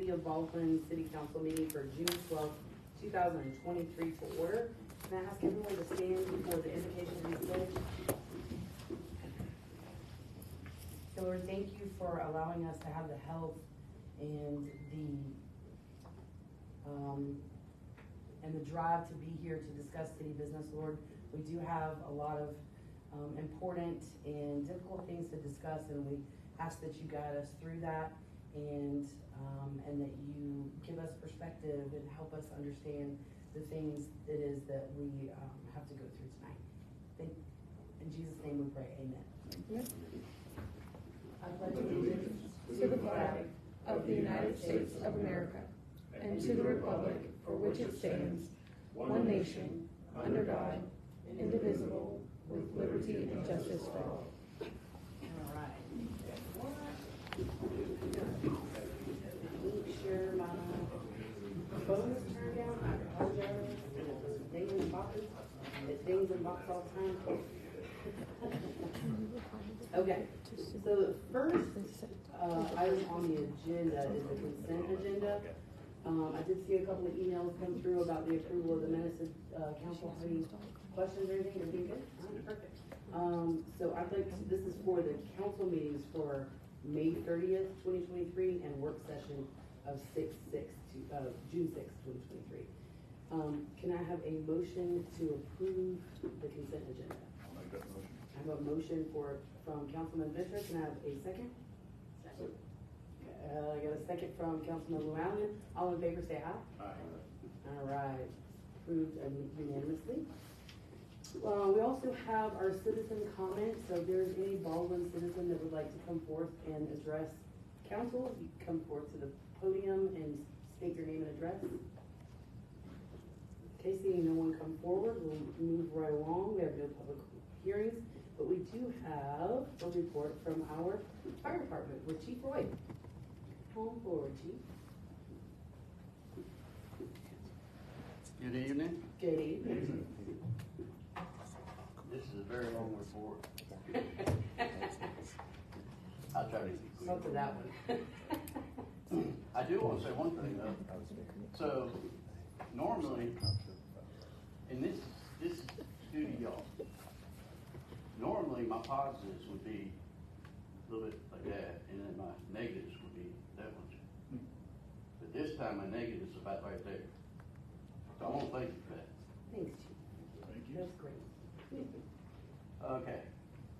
City of Baldwin City Council meeting for June 12th, 2023 to order. Can I ask everyone to stand for the invocation of the pledge? So Lord, thank you for allowing us to have the health and the drive to be here to discuss city business, Lord. We do have a lot of important and difficult things to discuss, and we ask that you guide us through that, and that you give us perspective and help us understand the things it is that we have to go through tonight. In Jesus' name we pray, amen. Amen. I pledge allegiance To the flag of the United States of America and to the republic for which it stands, one nation, under God, indivisible, with liberty and justice for all. All right. Make sure my phone is turned down. I apologize. Things in boxes. It dings in box all the time. Okay. So the first item on the agenda is the consent agenda. I did see a couple of emails come through about the approval of the minutes of council. Have any questions or anything? Everything good? All right, perfect. So I'd like to, this is for the council meetings for May 30th, 2023, and work session of June 6th, 2023. Can I have a motion to approve the consent agenda? I'll make that motion. I have a motion from Councilman Fisher. Can I have a second? Second. I got a second from Councilman Llewellyn. All in favor say aye. Aye. All right, approved unanimously. We also have our citizen comments. So if there's any Baldwin citizen that would like to come forth and address council, you can come forth to the podium and state your name and address. Okay, seeing no one come forward, we'll move right along. We have no public hearings, but we do have a report from our fire department with Chief Roy. Come forward, Chief. Good evening. Good evening. This is a very long report. I'll try to be quick. Up to that one. I do want to say one thing though. So normally, and this is due to y'all. Normally my positives would be a little bit like that, and then my negatives would be that much. But this time my negatives are about right there. So I want to thank you for that. Thanks, Chief. Thank you. That's great. Okay,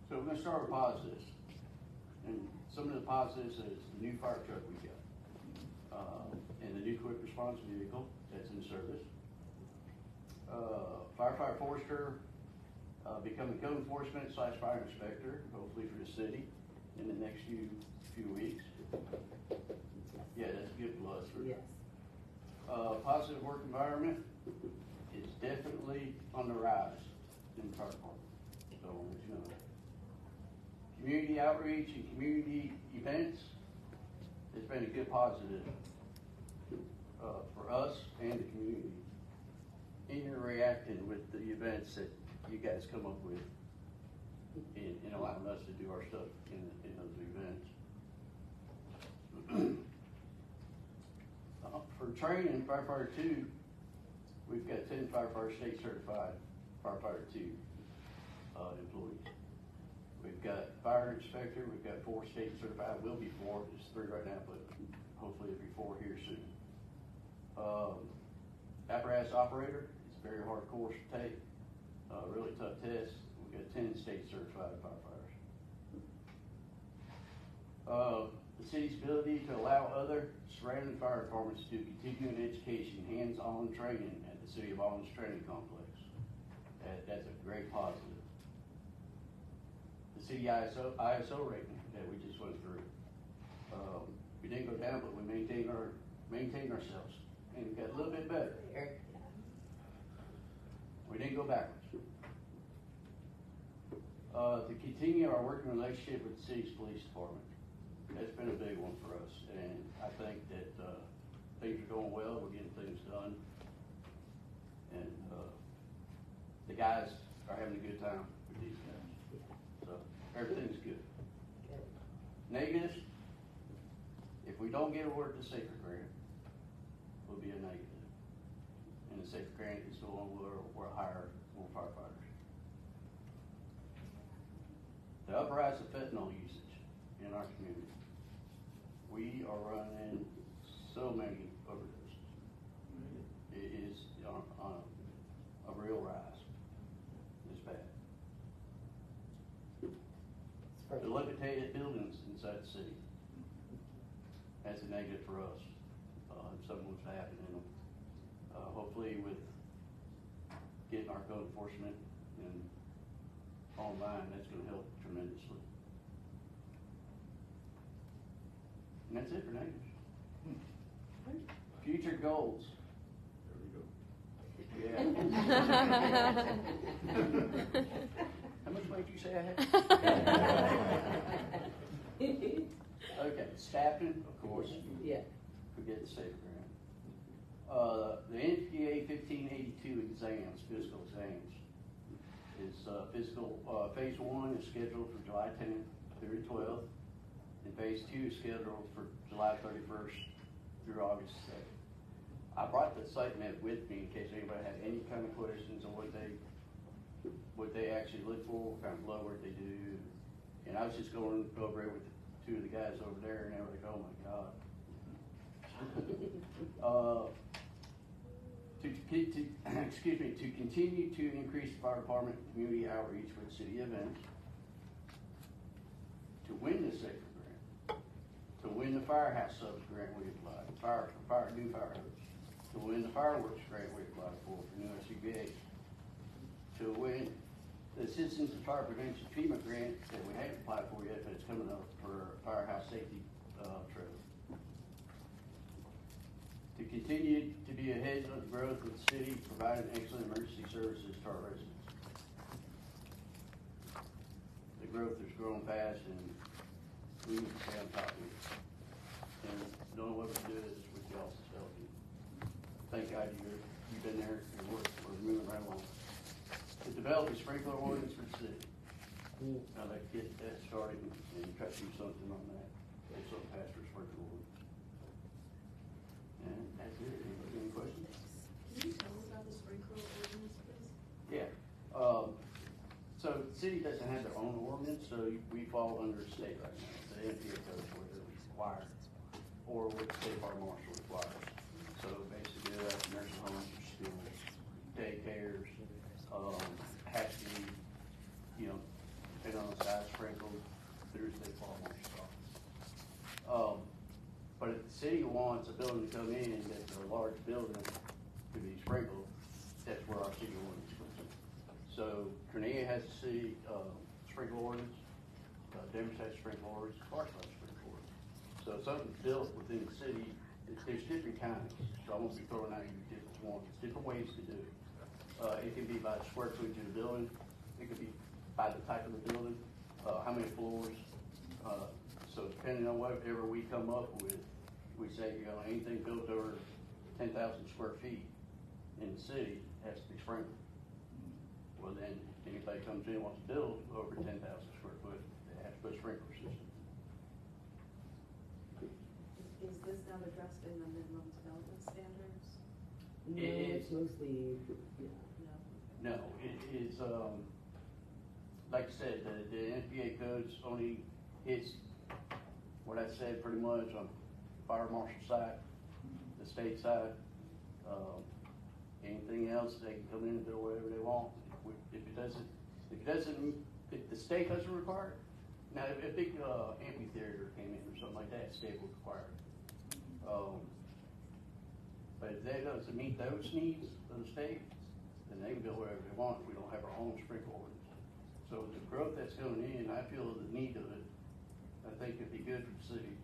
so we're gonna start with positives. And some of the positives is the new fire truck we got. And the new quick response vehicle that's in service. Firefighter Forrester becoming code enforcement / fire inspector, hopefully for the city in the next few weeks. Yeah, that's a good plus for Yes. Positive work environment is definitely on the rise in the fire department. So, you know, community outreach and community events has been a good positive for us and the community. And you're reacting with the events that you guys come up with and allowing us to do our stuff in those events. For training, Firefighter 2, we've got 10 Firefighter State Certified Firefighter 2 employees. We've got Fire Inspector, we've got 4 State Certified, will be 4, just 3 right now, but hopefully it'll be 4 here soon. Apparatus Operator, it's a very hard course to take, really tough test. We've got 10 State Certified Firefighters. The city's ability to allow other surrounding fire departments to do continuing education, hands-on training at the City of Baldwin's training complex. That's a great positive. The city ISO rating that we just went through. We didn't go down, but we maintained ourselves, and we got a little bit better. We didn't go backwards. To continue our working relationship with the city's police department. That's been a big one for us, and I think that things are going well. We're getting things done, and the guys are having a good time with these guys. So everything's good. Negatives: if if we don't get awarded the safer grant, will be a negative. And the safer grant is the one where we'll hire more firefighters. The uprise of fentanyl usage in our community. We are running so many overdoses. It is on a real rise. It's bad. Dilapidated buildings inside the city. That's a negative for us, if something was to happen in them. Hopefully with getting our code enforcement and online, that's gonna help tremendously. And that's it for negatives. Future goals. Yeah. How much money did you say I had? Okay, staffing, of course. Yeah. Forget the safe grant. The NFPA 1582 exams, physical exams, is phase 1 is scheduled for July 10th through 12th, and phase 2 is scheduled for July 31st through August 2nd. I brought the site map with me in case anybody had any kind of questions on what they actually look for, what kind of blood work they do. And I was just going over it with two of the guys over there, and they were like, oh my God. To continue to increase the fire department community outreach with city events, to win the safer grant, to win the firehouse subs grant we applied, new fire hose, to win the fireworks grant we applied for new SUVs, to win the Citizens and Fire Prevention FEMA grant that we haven't applied for yet, but it's coming up for firehouse safety trailer. To continue to be ahead of the growth of the city, providing excellent emergency services to our residents. The growth is growing fast, and we need to stay on top of it. And the only way we do it is with y'all's help. Thank God you've been there, and we're moving right along. To develop a sprinkler ordinance for the city. I'd like to get that started and try to do something on that. Also pass for sprinkler ordinance. And that's it. Anybody, any questions? Can you tell us about the sprinkler ordinance, please? Yeah. So the city doesn't have their own ordinance, so we fall under state right now. The NFPA code is what they're required, or what the state fire marshal requires. So basically, that's nursing homes, schools, daycares, has to be, depending on the size, sprinkled through the state fire marshal's office. But if the city wants a building to come in that's a large building to be sprinkled, that's where our city ordinance comes in. So Cornelia has a city sprinkle ordinance, Denver has sprinkle ordinance, Clarksville has sprinkle ordinance. So if something's built within the city, there's different kinds. So I'm gonna be throwing out you different ones, different ways to do it. It can be by the square footage of the building. It could be by the type of the building, how many floors. So depending on whatever we come up with, we say, anything built over 10,000 square feet in the city has to be sprinkled. Well, then anybody comes in and wants to build over 10,000 square foot, they have to put a sprinkler system. Is this not addressed in the minimum development standards? No, it's mostly, No, it is, like I said, the NFPA codes only hits what I said pretty much on fire marshal side, the state side. Anything else, they can come in and do whatever they want. If the state doesn't require it, now if a big amphitheater came in or something like that, the state would require it. But if that doesn't meet those needs of the state, then they can build whatever they want if we don't have our own sprinkler ordinance. So the growth that's coming in, I feel the need of it, I think it'd be good for the city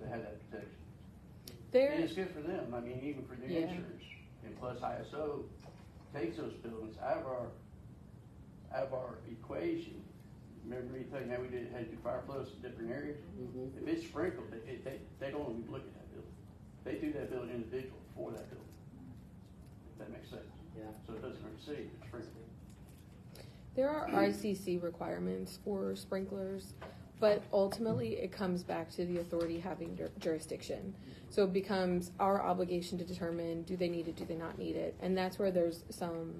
to have that protection. And it's good for them, even for the insurance. And plus ISO takes those buildings out of our equation. Remember me telling you how we had to do fire flows in different areas? Mm-hmm. If it's sprinkled, they don't even look at that building. They do that building individual for that building. If that makes sense. Yeah. So it doesn't hurt the city if it's sprinkled. There are ICC requirements for sprinklers. But ultimately, it comes back to the authority having jurisdiction. So it becomes our obligation to determine, do they need it, do they not need it? And that's where there's some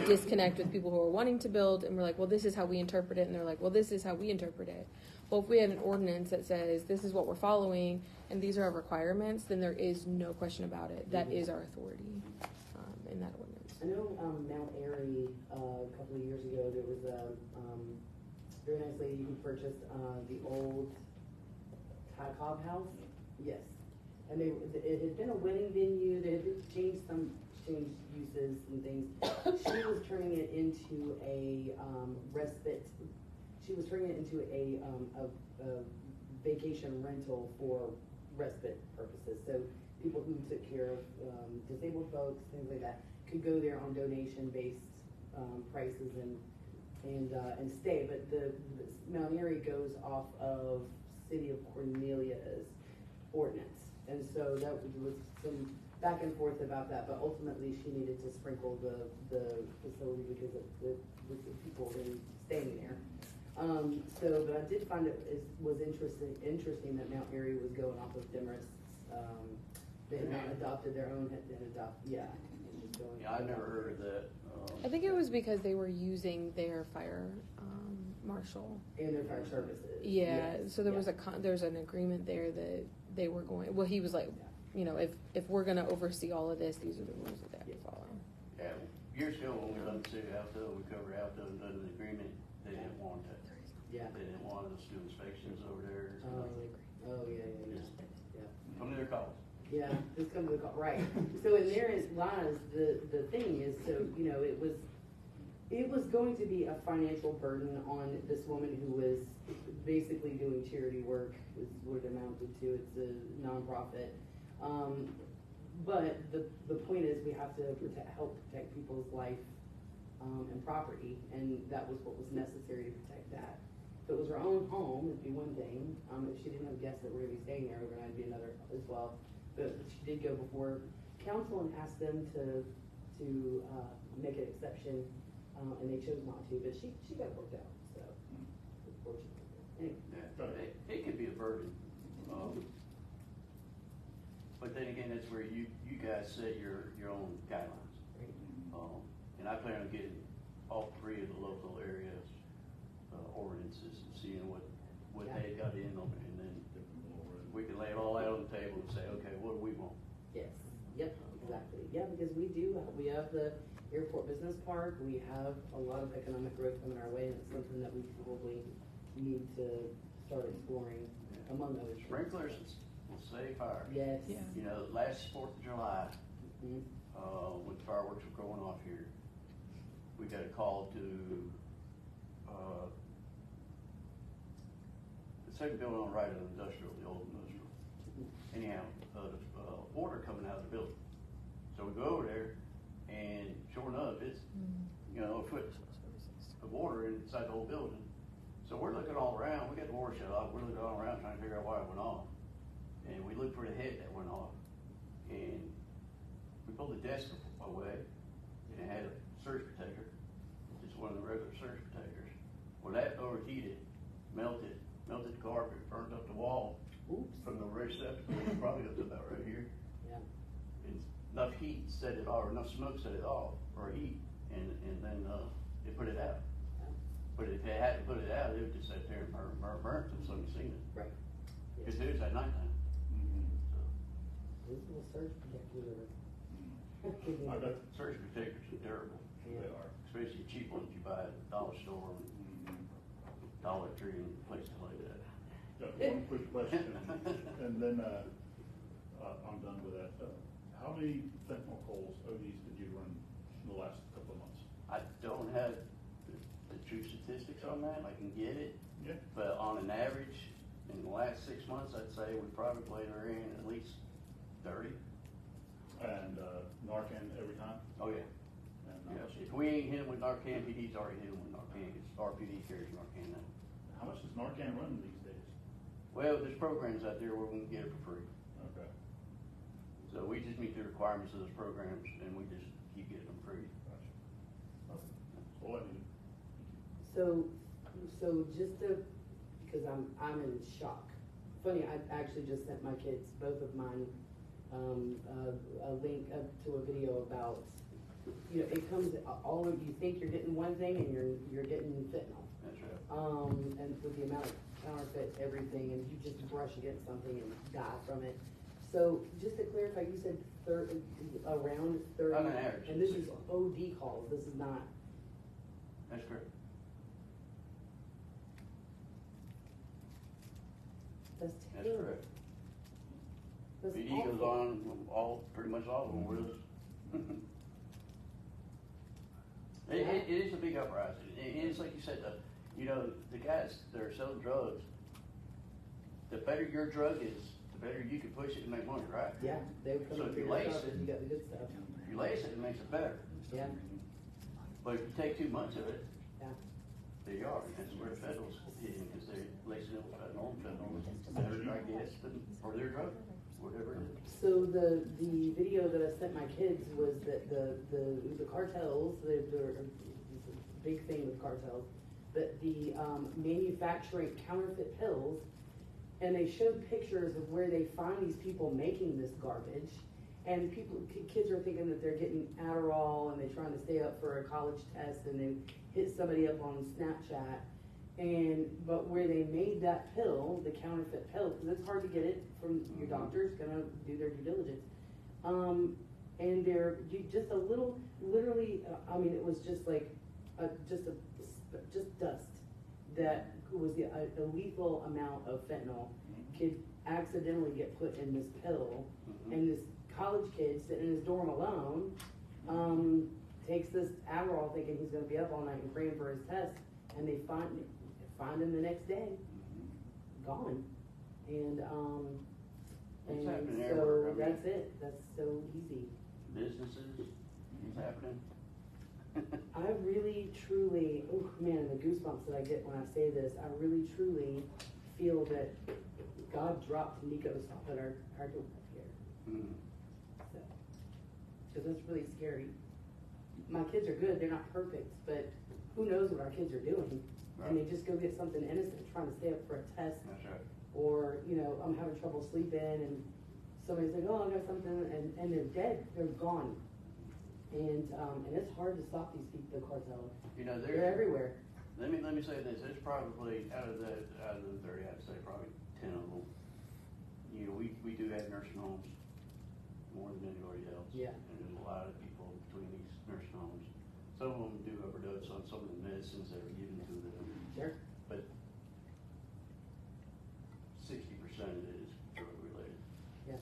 disconnect with people who are wanting to build, and we're like, well, this is how we interpret it, and they're like, well, this is how we interpret it. Well, if we had an ordinance that says this is what we're following, and these are our requirements, then there is no question about it. That is our authority in that ordinance. I know Mount Airy, a couple of years ago, there was a very nice lady who purchased the old Ty Cobb house. Yes. And it had been a wedding venue. They had changed uses and things. She was turning it into a respite. She was turning it into a vacation rental for respite purposes. So people who took care of disabled folks, things like that, could go there on donation-based prices and stay. But the Mount Airy goes off of City of Cornelia's ordinance, and so that was some back and forth about that. But ultimately, she needed to sprinkle the facility because of the people really staying there. But I did find was interesting that Mount Airy was going off of Demarest. They had not adopted their own. Yeah, I never heard of that. I think it was because they were using their fire marshal. And their fire services. Yeah, Yes. so there was there's an agreement there that they were going, well, he was like, you know, if we're gonna oversee all of this, these are the rules that they have to follow. Yeah, years ago when we done the city Alto, we covered Alto and done an agreement, they didn't want that. Yeah. They didn't want us to do inspections over there. Yeah. Come to their calls. Yeah, just come to the call, right. So in there lies the thing is, so, you know, it was going to be a financial burden on this woman who was basically doing charity work, is what it amounted to. It's a nonprofit. But the point is we have to help protect people's life and property, and that was what was necessary to protect that. If it was her own home, it'd be one thing. If she didn't have guests that were going to be staying there, it'd be another as well. But she did go before council and asked them to make an exception, and they chose not to. But she got worked out, so unfortunately. Anyway. Yeah, it can be a burden. But then again, that's where you guys set your own guidelines. And I plan on getting all three of the local areas ordinances and seeing what they got in on it, and then we can lay it all out on the table and say, okay, what do we want? Yes. Yep. Exactly. Yeah, because we have the airport business park. We have a lot of economic growth coming our way, and it's something that we probably need to start exploring, among others. Sprinklers will save fire. Yes. Yeah. You know, last 4th of July, Mhm. when fireworks were going off here, we got a call to the second building on the right of the industrial, the old industrial. Anyhow, water coming out of the building. So we go over there, and sure enough, it's, you know, a foot of water inside the whole building. So we're looking all around. We got the water shut off. We're looking all around trying to figure out why it went off. And we looked for the head that went off. And we pulled the desk away, and it had a surge protector, just one of the regular surge protectors. Well, that overheated, melted the carpet, burned up the wall. Oops. From the receptacle, probably up to about right here. Yeah. And enough heat set it off, or enough smoke set it off, or heat, and then it put it out. But if they hadn't put it out, it would just sit there and burn until somebody seen it. Right. Because it was at nighttime. So, These little surge protectors are. I got, surge protectors are terrible, they are. especially cheap ones you buy at the dollar store, Dollar Tree, and places like that. Got one quick question, and then, I'm done with that. How many fentanyl coals, ODs, did you run in the last couple of months? I don't have the true statistics on that. I can get it. Yeah. But on an average, in the last 6 months, I'd say we probably ran at least 30. And, Narcan every time? Oh, yeah. And, Yes. If we ain't hit them with Narcan, PD's already hit them with Narcan, because RPD carries Narcan now. how much does Narcan run these days? Well, there's programs out there where we can get it for free. Okay. So we just meet the requirements of those programs, and we just keep getting them free. Gotcha. That's all I need. So just to cause I'm in shock. Funny, I actually just sent my kids, both of mine, a link up to a video about, you know, it comes, all of, you think you're getting one thing and you're getting fentanyl. That's right. And with the amount of counterfeit everything, and you just brush against something and die from it. So, just to clarify, you said around 30? On an average. And this is OD calls, this is not, That's correct. that's That's terrible. correct. That's BD goes awful. on pretty much all of them with us. It is a big uprising. It's like you said, you know, the guys that are selling drugs, the better your drug is, the better you can push it and make money, right? Yeah, they would come So up if for you your lace stuff it- if you got the good stuff. If you lace it, it makes it better. Yeah, But if you take too much of it, yeah. there you are. That's where federals hit in, because they lace it up with fentanyl. Fentanyl is better, I guess, for their drug, whatever it is. So the video that I sent my kids was that the cartels, they're a big thing with cartels, but the manufacturing counterfeit pills, and they showed pictures of where they find these people making this garbage, and kids are thinking that they're getting Adderall and they're trying to stay up for a college test, and they hit somebody up on Snapchat. But where they made that pill, the counterfeit pill, because it's hard to get it from your doctor's gonna do their due diligence. And they're just a little, literally, I mean, it was just like, just dust that was a lethal amount of fentanyl could accidentally get put in this pill. And this college kid sitting in his dorm alone, takes this Adderall thinking he's gonna be up all night and praying for his test, and they find him the next day, gone. And It's and happening so everywhere. I mean- that's it, that's so easy. Businesses, it's happening. I really, truly, oh man, the goosebumps that I get when I say this, I really, truly feel that God dropped Nikos off at our door here. Mhm. So, cause that's really scary. My kids are good, they're not perfect, but who knows what our kids are doing? And they just go get something innocent, trying to stay up for a test, That's right. or, you know, I'm having trouble sleeping, and somebody's like, oh, I got something, and they're dead, they're gone. And it's hard to stop these people, the cartels. You know, They're everywhere. Let me say this, there's probably, out of the 30, I'd say probably 10 of them. You know, we do have nursing homes more than anybody else. Yeah. And there's a lot of people between these nursing homes. Some of them do overdose on some of the medicines that are given to them, Sure. but 60% of it is drug related. Yeah.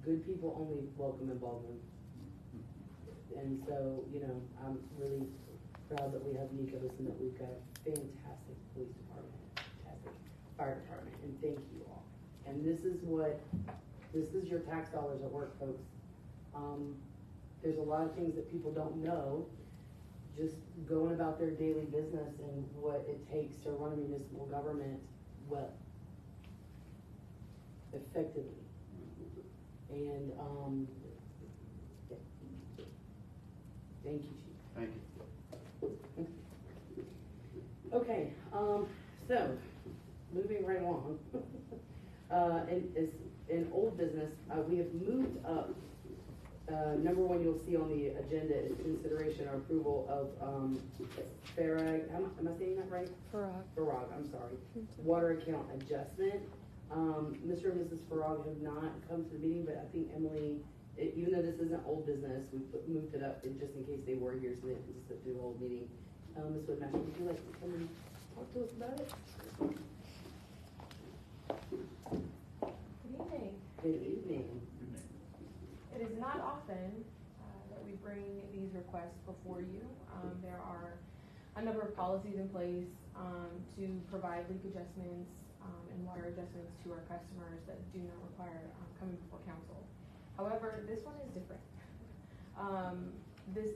Good people only welcome involvement. And so, you know, I'm really proud that we have Nikos and that we've got a fantastic police department, fantastic fire department, and thank you all. And this is your tax dollars at work, folks. There's a lot of things that people don't know, just going about their daily business and what it takes to run a municipal government well, effectively. And, thank you, Chief. Thank you. Okay, so, moving right along. In old business, we have moved up. Number one you'll see on the agenda is consideration or approval of, Farag, am I saying that right? Farag, I'm sorry. Water account adjustment. Mr. and Mrs. Farag have not come to the meeting, but I think Emily, even though this isn't old business, we moved it up just in case they were here, so they didn't just sit through the whole meeting. Ms. Woodmaster, would you like to come and talk to us about it? Good evening. Good evening. It is not often that we bring these requests before you. There are a number of policies in place to provide leak adjustments and water adjustments to our customers that do not require coming before council. However, this one is different.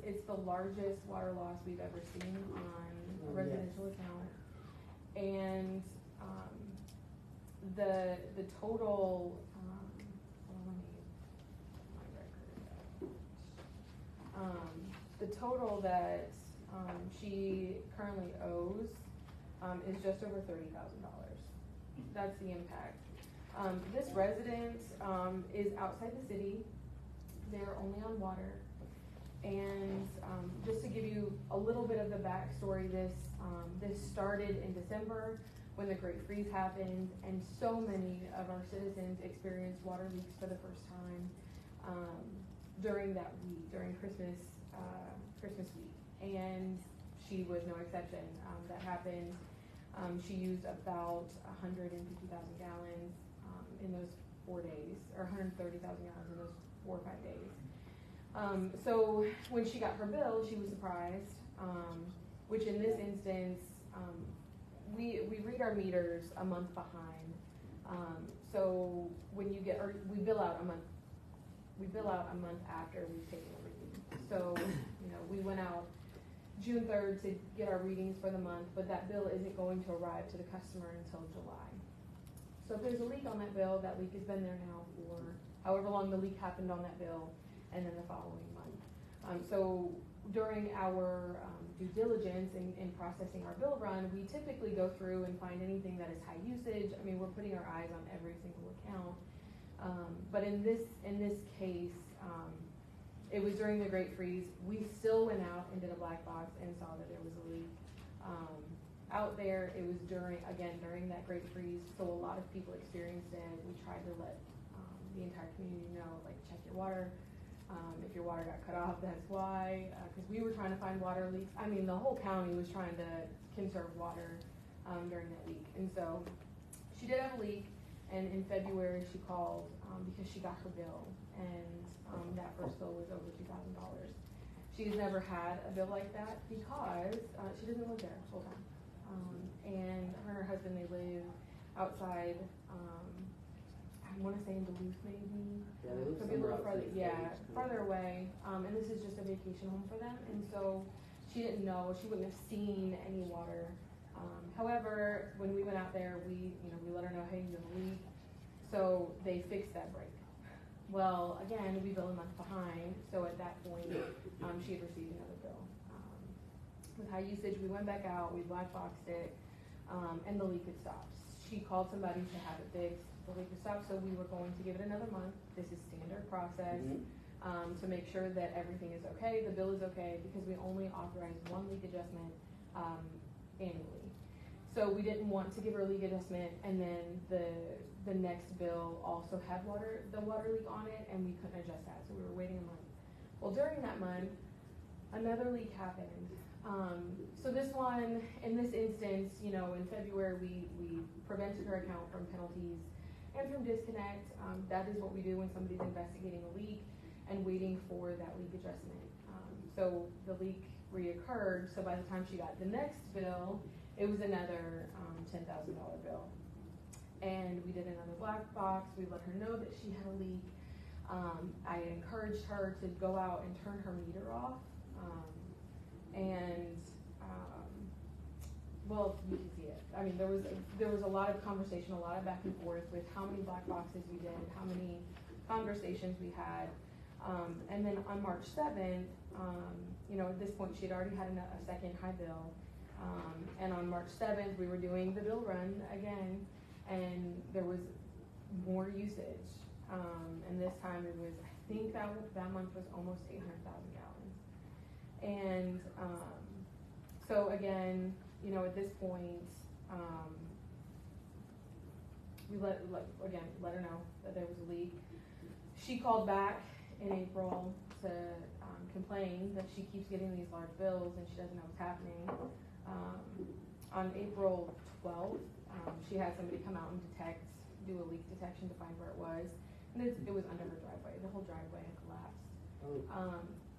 It's the largest water loss we've ever seen on a residential account, and the total. The total that she currently owes is just over $30,000. That's the impact. This residence, is outside the city. They're only on water. And, just to give you a little bit of the backstory, this started in December when the Great Freeze happened, and so many of our citizens experienced water leaks for the first time, during that week, during Christmas week. And she was no exception. That happened. She used about 150,000 gallons, in those 4 days, or 130,000 gallons in those 4 or 5 days. So when she got her bill, she was surprised, which in this instance, we read our meters a month behind. So when you get, or we bill out a month after we've taken a reading. So, we went out June 3rd to get our readings for the month, but that bill isn't going to arrive to the customer until July. So if there's a leak on that bill, that leak has been there now for however long the leak happened on that bill, and then the following month. So during our due diligence in processing our bill run, we typically go through and find anything that is high usage. I mean, we're putting our eyes on every single account. But in this case, it was during the Great Freeze. We still went out and did a black box and saw that there was a leak out there. It was during that Great Freeze, so a lot of people experienced it. We tried to let the entire community know, like, check your water. If your water got cut off, that's why, because we were trying to find water leaks. I mean, the whole county was trying to conserve water during that week. And so she did have a leak, and in February she called because she got her bill, and that first bill was over $2,000. She has never had a bill like that because she doesn't live there full time. And her and her husband, they live outside, I want to say in Duluth maybe. Yeah, they live Could be a little somewhere farther, outside. farther away. And this is just a vacation home for them. And so she didn't know, she wouldn't have seen any water. However, when we went out there, we let her know, hey, you have a leak. So they fixed that break. Well, again, we bill a month behind. So at that point, she had received another bill. With high usage, we went back out, we black boxed it, and the leak had stopped. She called somebody to have it fixed. The leak had stopped, so we were going to give it another month. This is standard process to make sure that everything is okay, the bill is okay, because we only authorize one leak adjustment annually. So we didn't want to give her a leak adjustment and then the next bill also had the water leak on it, and we couldn't adjust that, so we were waiting a month. Well, during that month, another leak happened. So this one, in this instance, in February, we prevented her account from penalties and from disconnect. That is what we do when somebody's investigating a leak and waiting for that leak adjustment. So the leak reoccurred, so by the time she got the next bill, it was another $10,000 bill. And we did another black box. We let her know that she had a leak. I encouraged her to go out and turn her meter off. Well, you can see it. I mean, there was a lot of conversation, a lot of back and forth with how many black boxes we did, how many conversations we had. And then on March 7th, at this point she had already had a second high bill. And on March 7th, we were doing the bill run again, and there was more usage. And this time it was, I think that month was almost 800,000 gallons. And so again, at this point, we let her know that there was a leak. She called back in April to complain that she keeps getting these large bills and she doesn't know what's happening. On April 12th, she had somebody come out and do a leak detection to find where it was. And it was under her driveway. The whole driveway had collapsed.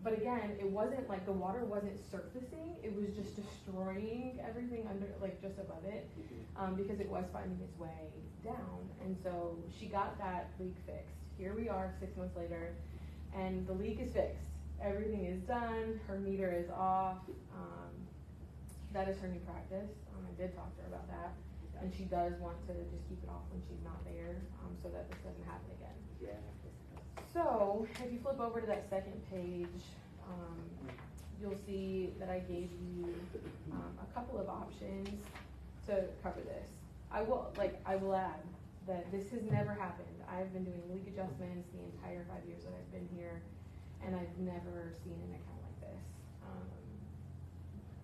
But again, it wasn't like the water wasn't surfacing, it was just destroying everything just above it, because it was finding its way down. And so she got that leak fixed. Here we are 6 months later, and the leak is fixed. Everything is done, her meter is off. That is her new practice. I did talk to her about that. And she does want to just keep it off when she's not there, so that this doesn't happen again. Yeah. So, if you flip over to that second page, you'll see that I gave you a couple of options. to cover this. I will add that this has never happened. I've been doing leak adjustments the entire 5 years that I've been here, and I've never seen an account like this,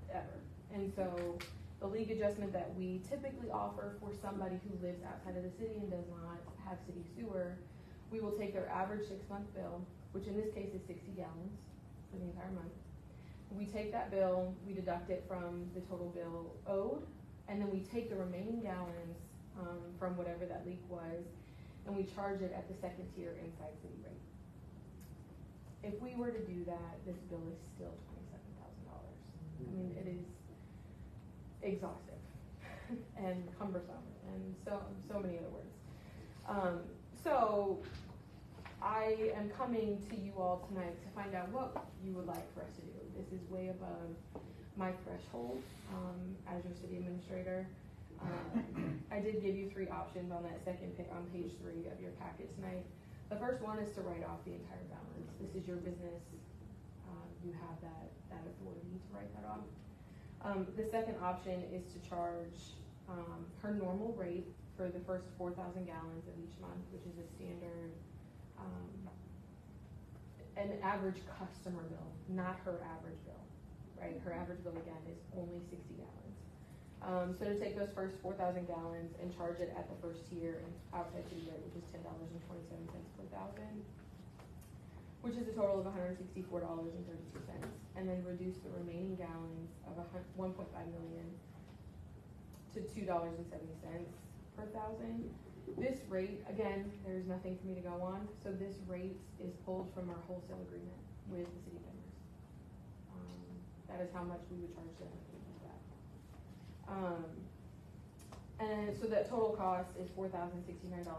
ever. And so the leak adjustment that we typically offer for somebody who lives outside of the city and does not have city sewer, we will take their average 6-month bill, which in this case is 60 gallons for the entire month. We take that bill, we deduct it from the total bill owed, and then we take the remaining gallons from whatever that leak was, and we charge it at the second tier inside city rate. If we were to do that, this bill is still $27,000. I mean, it is exhaustive and cumbersome and so many other words. So I am coming to you all tonight to find out what you would like for us to do. This is way above my threshold as your city administrator. I did give you 3 options on that second pick on page 3 of your packet tonight. The first one is to write off the entire balance. This is your business. You have that authority to write that off. The second option is to charge her normal rate for the first 4,000 gallons of each month, which is a standard, an average customer bill, not her average bill, right? Her average bill, again, is only 60 gallons. So to take those first 4,000 gallons and charge it at the first tier and outside city rate, which is $10.27 per thousand, which is a total of $164.32, and then reduce the remaining gallons of 1.5 million to $2.70 per thousand. This rate, again, there's nothing for me to go on, so this rate is pulled from our wholesale agreement with the city of Denver. That is how much we would charge them if we do that. And so that total cost is $4,069.31,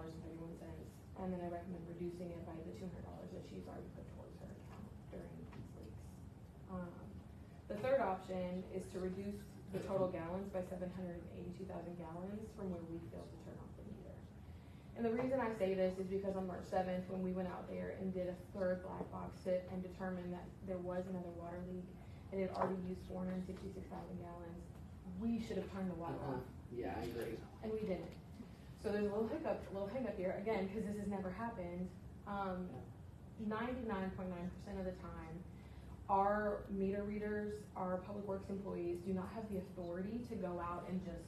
and then I recommend reducing it by the $200 that she's already put towards her account during these leaks. The third option is to reduce the total gallons by 782,000 gallons from where we failed to turn off the meter. And the reason I say this is because on March 7th, when we went out there and did a third black box sit and determined that there was another water leak, and it had already used 466,000 gallons, we should have turned the water off. Yeah, I agree. And we didn't. So there's a little hiccup here, again, because this has never happened. 99.9% of the time, our meter readers, our public works employees do not have the authority to go out and just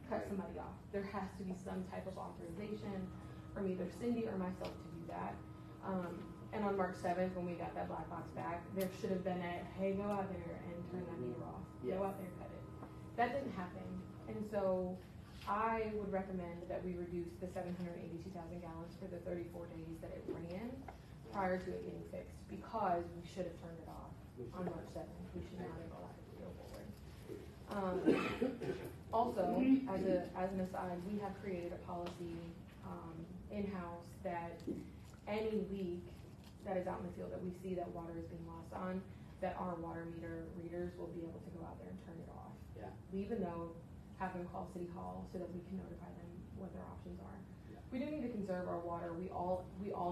cut somebody off. There has to be some type of authorization from either Cindy or myself to do that. And on March 7th, when we got that black box back, there should have been a, hey, go out there and turn that meter off. Yes. Go out there and cut it. That didn't happen. And so I would recommend that we reduce the 782,000 gallons for the 34 days that it ran prior to it getting fixed, because we should have turned it off on March 7th. We should not have allowed it to go forward. Also, as an aside, we have created a policy in-house that any leak that is out in the field that we see that water is being lost on, that our water meter readers will be able to go out there and turn it off. Yeah. Leave a note, have them call City Hall so that we can notify them what their options are. Yeah. We do need to conserve our water. We all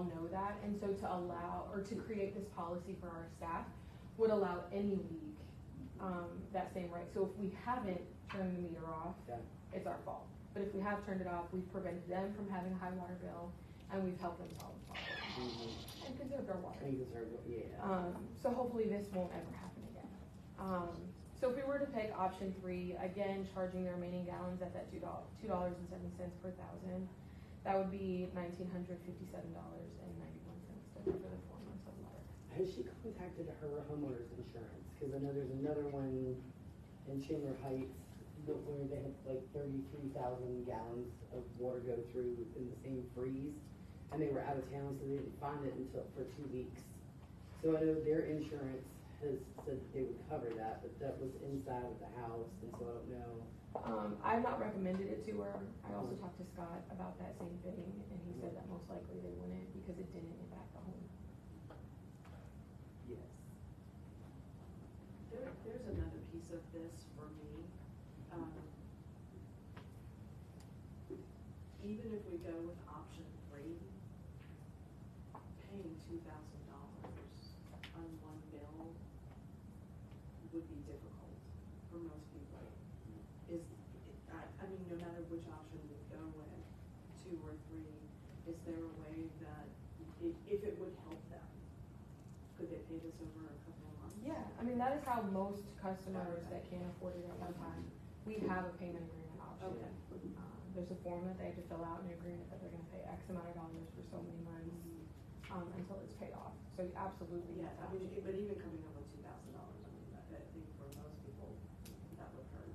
know that, and so to allow or to create this policy for our staff would allow any leak that same right. So if we haven't turned the meter off, Yeah. it's our fault. But if we have turned it off, we've prevented them from having a high water bill, and we've helped them solve the problem and conserved our water. And conserve, yeah. So hopefully this won't ever happen again. So if we were to pick option 3, again, charging the remaining gallons at that $2.70 per thousand, that would be $1,957.91 to cover the 4 months of water. Has she contacted her homeowner's insurance? Because I know there's another one in Chandler Heights where they had like 33,000 gallons of water go through in the same freeze, and they were out of town, so they didn't find it until for 2 weeks. So I know their insurance has said they would cover that, but that was inside of the house, and so I don't know. I've not recommended it to her. I also talked to Scott about that same thing, and he said that most likely they wouldn't because it didn't impact the home. Yes. There's another piece of this for me. Even if we go with option 3, paying $2,000 on one bill would be difficult for most people. I if it would help them, could they pay this over a couple of months? Yeah, I mean, that is how most customers that can't afford it at one time, we have a payment agreement option. Okay. There's a form that they have to fill out, an agreement that they're gonna pay X amount of dollars for so many months, until it's paid off. So you absolutely Yeah, have I mean, that. but even coming up with $2,000, I mean, I think for most people, that would hurt.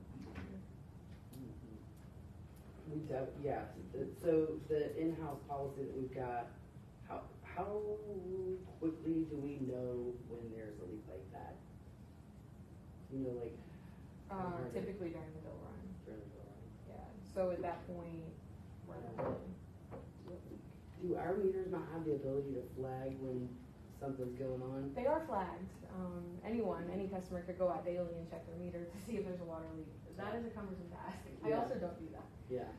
Yeah, so the in-house policy that we've got, how quickly do we know when there's a leak like that? You know, like. Typically during the bill run, During the bill run. yeah. So at that point, we're not Do our meters not have the ability to flag when something's going on? They are flagged. Any customer could go out daily and check their meter to see if there's a water leak. That is a cumbersome task. I Yeah. also don't do that. Yeah.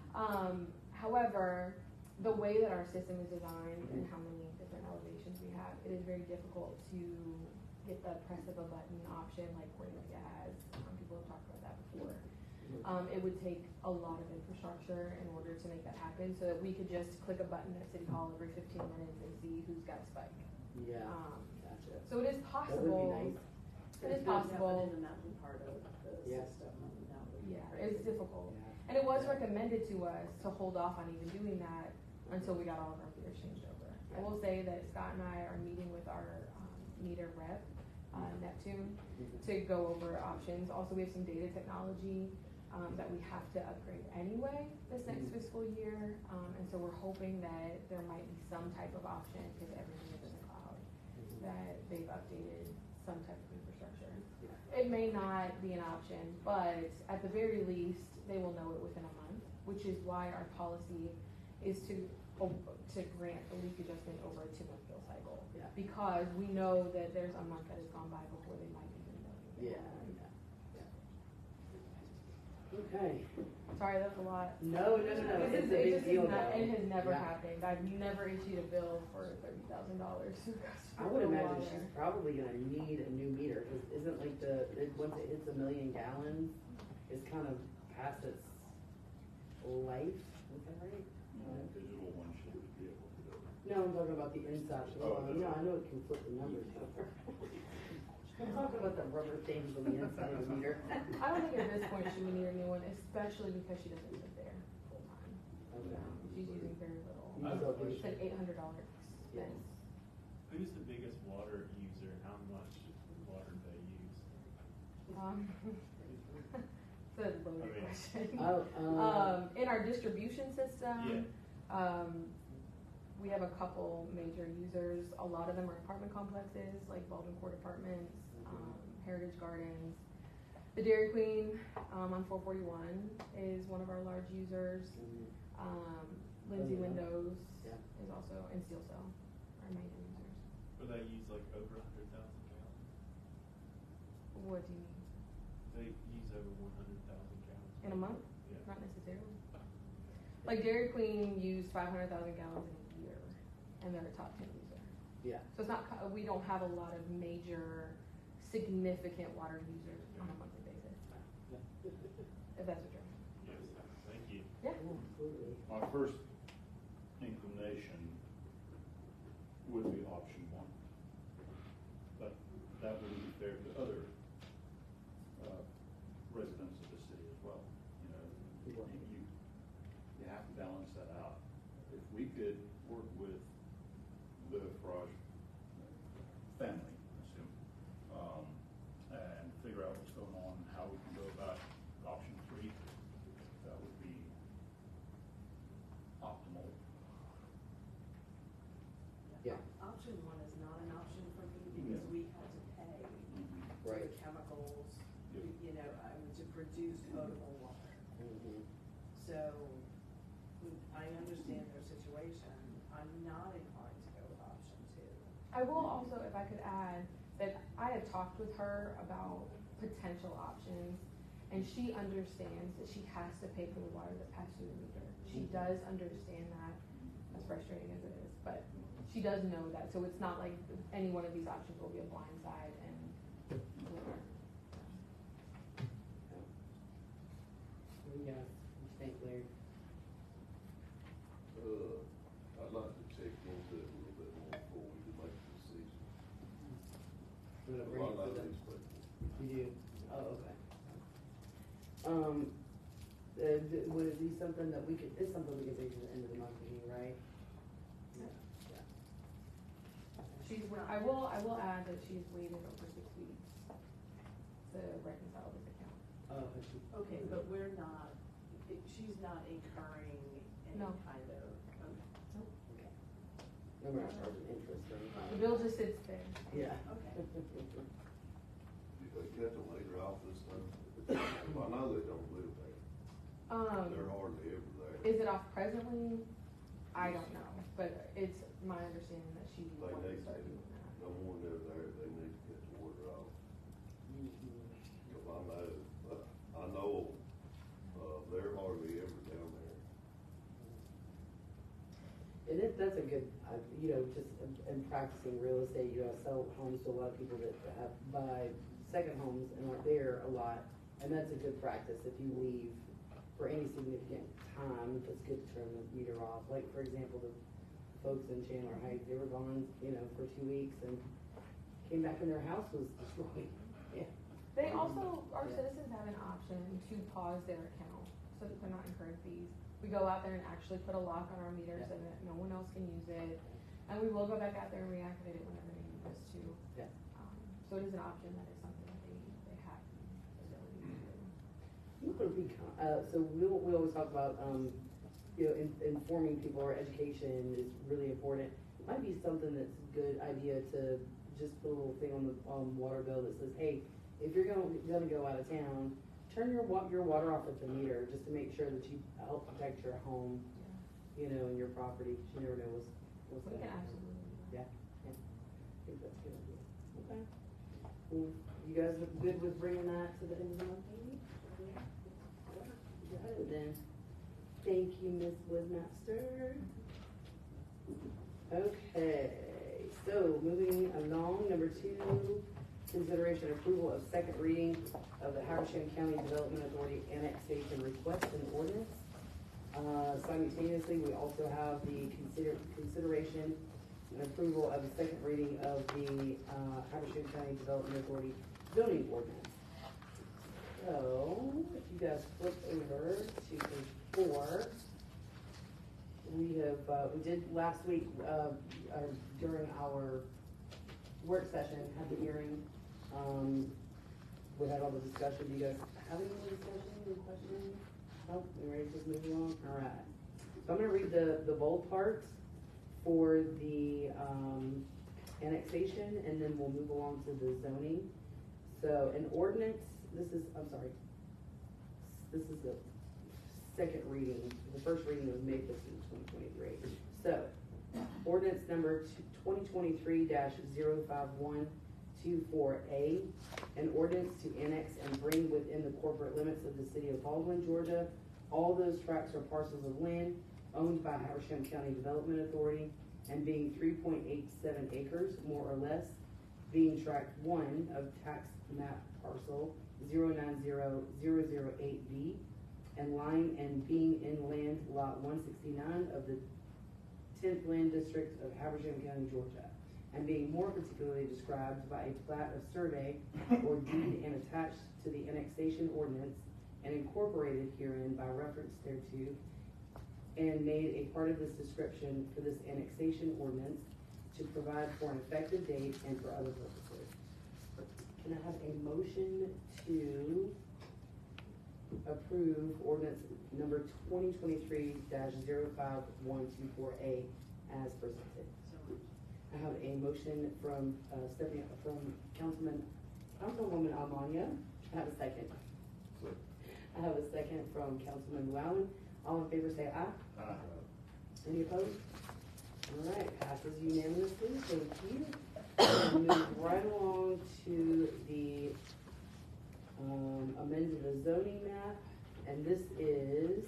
However, the way that our system is designed and how many different elevations we have, it is very difficult to get the press of a button option like Cornelia has. People have talked about that before. It would take a lot of infrastructure in order to make that happen, so that we could just click a button at City Hall every 15 minutes and see who's got a spike. Yeah. Um, Gotcha. So it is That possible. would be nice. It is Yeah, but possible. in the mountain part of the Yeah. system, that would be Yeah, crazy. it's difficult. Yeah. And it was recommended to us to hold off on even doing that until we got all of our meters changed over. I will say that Scott and I are meeting with our meter rep, Neptune, to go over options. Also, we have some data technology that we have to upgrade anyway this next fiscal year. And so we're hoping that there might be some type of option, because everything is in the cloud, that they've updated some type of infrastructure. It may not be an option, but at the very least, they will know it within a month, which is why our policy is to grant the leak adjustment over a 2-month bill cycle. Yeah. Because we know that there's a month that has gone by before they might even know. Yeah. Okay. Sorry, that's a lot. No. It's a It big just deal is not, though. it has never Yeah. happened. I've never issued a bill for $30,000 to a customer. I would for imagine water. she's probably gonna need a new meter, cause isn't like once it hits 1 million gallons, it's kind of past its life, is that right? Digital one should be able to do it. No, I'm talking about the inside, Oh, well, I know it can flip the numbers over. I'm talking about the rubber things on the inside of the meter. I don't think at this point she would need a new one, especially because she doesn't live there full time. Okay. She's using very little. I have a It's question. an $800 expense. Who's the biggest water user? How much water do they use? It's a loaded Okay. question. In our distribution system, we have a couple major users. A lot of them are apartment complexes, like Baldwin Court Apartments, Heritage Gardens. The Dairy Queen on 441 is one of our large users. Lindsay Oh, yeah. Windows Yeah. is also, and Steel Cell are major users. But they use like over 100,000 gallons. What do you mean? They use over 100,000 gallons. In a month? Yeah. Not necessarily. Like Dairy Queen used 500,000 gallons in a year, and they're a top 10 user. Yeah. So it's not, we don't have a lot of major, significant water users on a monthly basis, if that's what you're. Yes, thank you. Yeah. Absolutely. My first inclination would be option one. But that wouldn't be fair to other residents of the city as well. You know, you have to balance that out. If we could work with the Farage family, I assume, and figure out what's going on, and how we can go about option 3, that would be optimal. Yeah. Option one is not an option for me because Yeah. we had to pay for Right. the chemicals, Yeah. you know, to produce potable water. Mhm. So I understand their situation. I'm not inclined to go with option 2. I will also, if I could add, that I have talked with her about potential options, and she understands that she has to pay for the water that passes through the meter. She does understand that, as frustrating as it is, but she does know that, so it's not like any one of these options will be a blind side and whatever. What do you guys think, Larry? I'd like to check into it a little bit more. something that we could, it's something we could do to the end of the month, right? Yeah. I will add that she's waited over 6 weeks to reconcile this account. Okay, but she's not incurring any No. kind of, okay. No, we're not charging interest or anything. The bill just sits there. Yeah. Okay. You they catch them later off this stuff? Well, I know they don't live there. They're hardly ever there. Is it off presently? I don't know, but it's my understanding that she They wants to need start to, doing that. no more than there, they need to get the water off. Cause I know, they're hardly ever down there. And that's a good, you know, just in practicing real estate, you know, I sell homes to a lot of people that have, buy second homes and are there a lot. And that's a good practice if you leave for any significant time, it's good to turn the meter off. Like, for example, the folks in Chandler Heights, they were gone, you know, for 2 weeks and came back and their house was destroyed. Yeah. They also, our Yeah. citizens have an option to pause their account so that they're not incurring fees. We go out there and actually put a lock on our meter so that no one else can use it. And we will go back out there and reactivate it whenever they need us to. Yeah. So it is an option, that is something that they have the ability to do. So we always talk about, you know, informing people or education is really important. It might be something that's a good idea to just put a little thing on the, water bill that says, hey, if you're gonna go out of town, turn your water off at the meter, just to make sure that you help protect your home, you know, and your property. You never know what's We gonna can happen. absolutely do that. Yeah, I think that's a good idea. Okay. Well, you guys look good with bringing that to the end of the month, maybe? Got it then. Thank you, Ms. Woodmaster. Okay, so moving along, number 2, consideration approval of second reading of the Habersham County Development Authority annexation request and ordinance. Simultaneously, we also have the consideration and approval of the second reading of the Habersham County Development Authority zoning ordinance. So, if you guys flip over to page 4, we did last week, during our work session, had the hearing. We had all the discussion. Do you guys have any more discussion, any questions? Nope, we ready to just move along? All right. So I'm gonna read the bold parts for the, annexation, and then we'll move along to the zoning. So an ordinance, this is the second reading. The first reading was May 15th, 2023. So, ordinance number 2023-05124A, an ordinance to annex and bring within the corporate limits of the city of Baldwin, Georgia, all those tracts or parcels of land owned by Habersham County Development Authority and being 3.87 acres, more or less, being tract 1 of tax map parcel 090008B, and lying and being in land lot 169 of the 10th Land District of Habersham County, Georgia, and being more particularly described by a plat of survey or deed and attached to the annexation ordinance and incorporated herein by reference thereto, and made a part of this description for this annexation ordinance to provide for an effective date and for other purposes. Can I have a motion to approve ordinance number 2023-05124A as presented? I have a motion from Councilwoman Almania. I have a second. I have a second from Councilman Llewellyn. All in favor say aye. Aye. Any opposed? All right, passes unanimously. Thank you. We'll move right along to the amended the zoning map, and this is,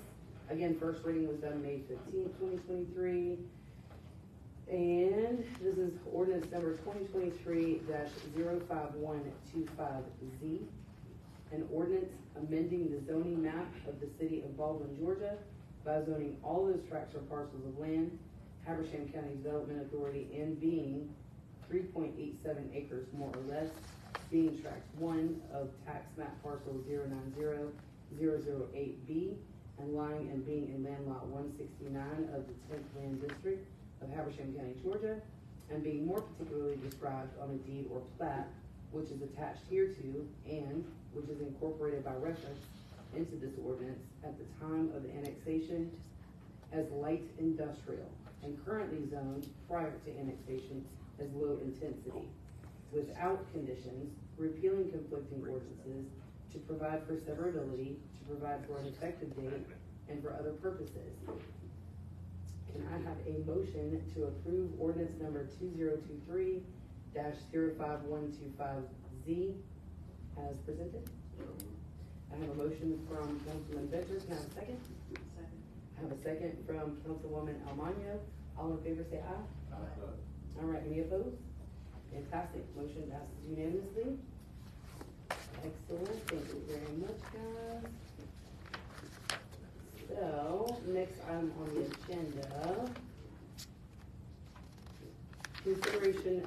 again, first reading was done May 15th, 2023. And this is ordinance number 2023-05125Z, an ordinance amending the zoning map of the city of Baldwin, Georgia, by zoning all those tracts or parcels of land, Habersham County Development Authority, and being 3.87 acres, more or less, being tract 1 of tax map parcel 090008B, and lying and being in land lot 169 of the 10th Land District of Habersham County, Georgia, and being more particularly described on a deed or plat which is attached hereto and which is incorporated by reference into this ordinance at the time of the annexation as light industrial and currently zoned prior to annexation as low intensity, without conditions, repealing conflicting ordinances, to provide for severability, to provide for an effective date, and for other purposes. Can I have a motion to approve ordinance number 2023-05125Z as presented? I have a motion from Councilman Ventures. Can I have a second? Second. I have a second from Councilwoman Almaño. All in favor say aye. All right, any opposed? Fantastic, motion passes unanimously. Excellent, thank you very much, guys. So, next item on the agenda, consideration,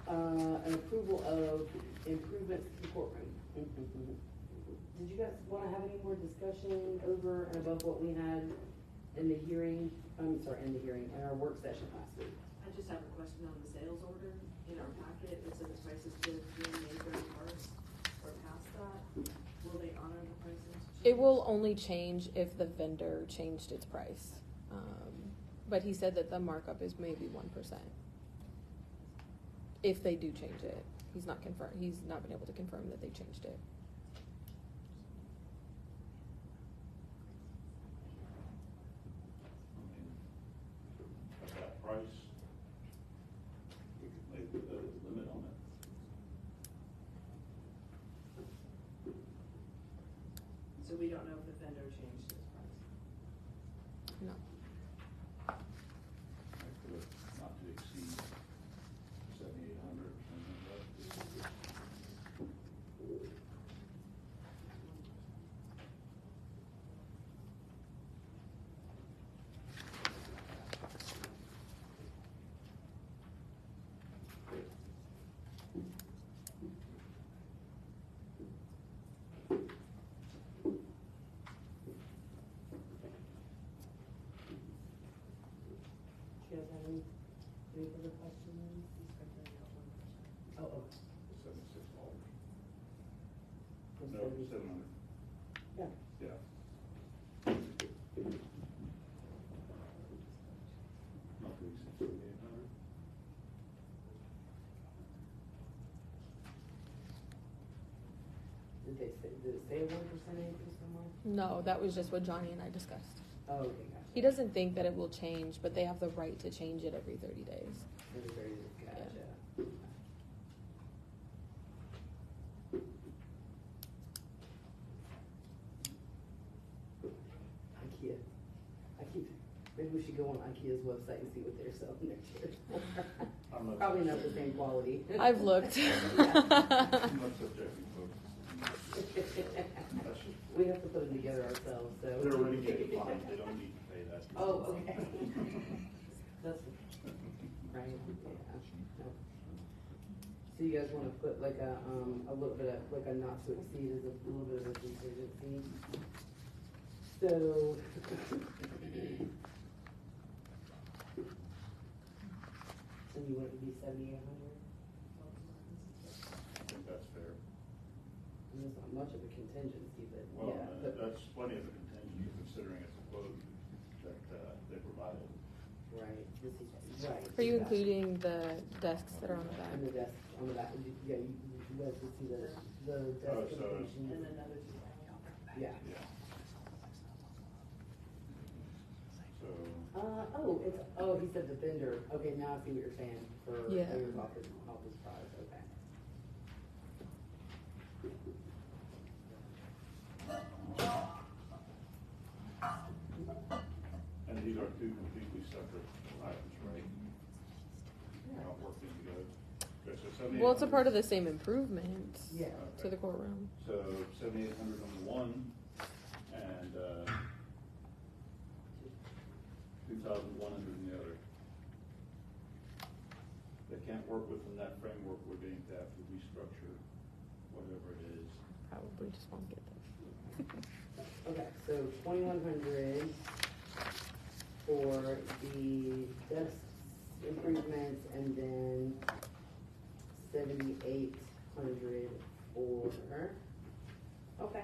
and approval of improvements to the courtroom. Did you guys wanna have any more discussion over and above what we had in the hearing, in our work session last week? I just have a question on the sales order. In our packet, it said the prices did June, May 31st or past that. Will they honor the prices? It will only change if the vendor changed its price. But he said that the markup is maybe 1%. If they do change it. He's not been able to confirm that they changed it. At that price, we could maybe put a limit on it. So we don't know if the vendor changed his price. No. I put it not to exceed 7,800 or something like that. Do you guys have any further questions? Oh. $76. I'm No, sorry. 700. Yeah. Yeah. Not to exceed 7,800. Did it say a 1% increase somewhere? No, that was just what Johnny and I discussed. Oh, okay, gotcha. He doesn't think that it will change, but they have the right to change it every 30 days. Gotcha. IKEA. Maybe we should go on IKEA's website and see what they're selling next year. I'm not Probably not the subjecting- same quality. I've looked. I'm not subjecting folks. That's just- We have to put them together ourselves, so. They're already getting fined, they don't need to pay that. Oh, okay. That's, right, yeah, no. So you guys wanna put like a little bit of, like a not to exceed as a little bit of a contingency? So. So you want it to be 7,800? I think that's fair. And there's not much of a contingency, but Well, yeah. but- that's plenty of a contingency considering it's a quote that, they provided. Right, this is, right. Are you including the desks that are on the back? And the desk on the back, yeah, you guys can see the Oh, desk so- information. And another two. Yeah. Yeah. So, he said the vendor, okay, now I see what you're saying, for Yeah. your office products, okay. and these are two completely separate items, right? They're not working together. Okay, so 7,800. Well, it's a part of the same improvement Yeah. to the courtroom. So 7,800 on the one, and 2,100 on the other. They can't work within that framework, we're going to have to restructure whatever it is. Probably just won't get this. Okay, so 2,100 for the desk improvements, and then 7,800 for, okay.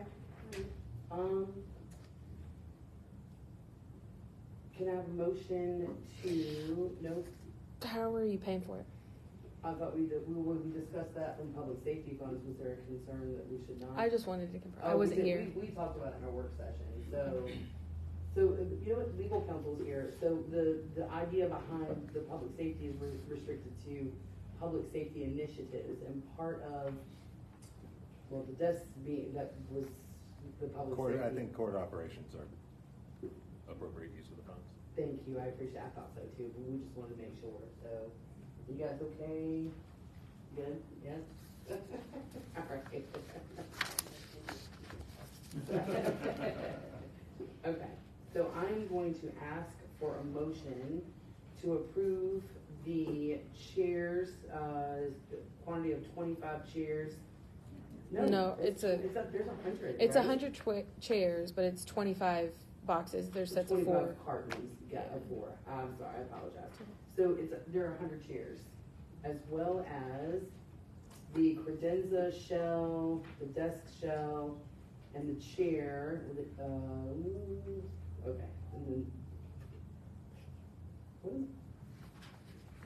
Can I have a motion to, no, How are you paying for it? I thought we discussed that from public safety funds. Was there a concern that we should not? I just wanted to confirm. I Oh, we wasn't did. here. We talked about it in our work session, so, you know what, legal counsel's here, so the idea behind the public safety is restricted to public safety initiatives, and part of, well, the desk being, that was the public Court, safety. I think court operations are appropriate use of the funds. Thank you, I appreciate, I thought so too, but we just wanted to make sure, so, you guys okay? Good, yes? All right. Okay, so I'm going to ask for a motion to approve the chairs, quantity of 25 chairs. No, there's 100. It's right? 100 chairs, but it's 25 boxes. There's sets of 4. 25 cartons, yeah, of 4. I'm sorry, I apologize. So there are 100 chairs, as well as the credenza shell, the desk shell, and the chair. Okay, and then what is,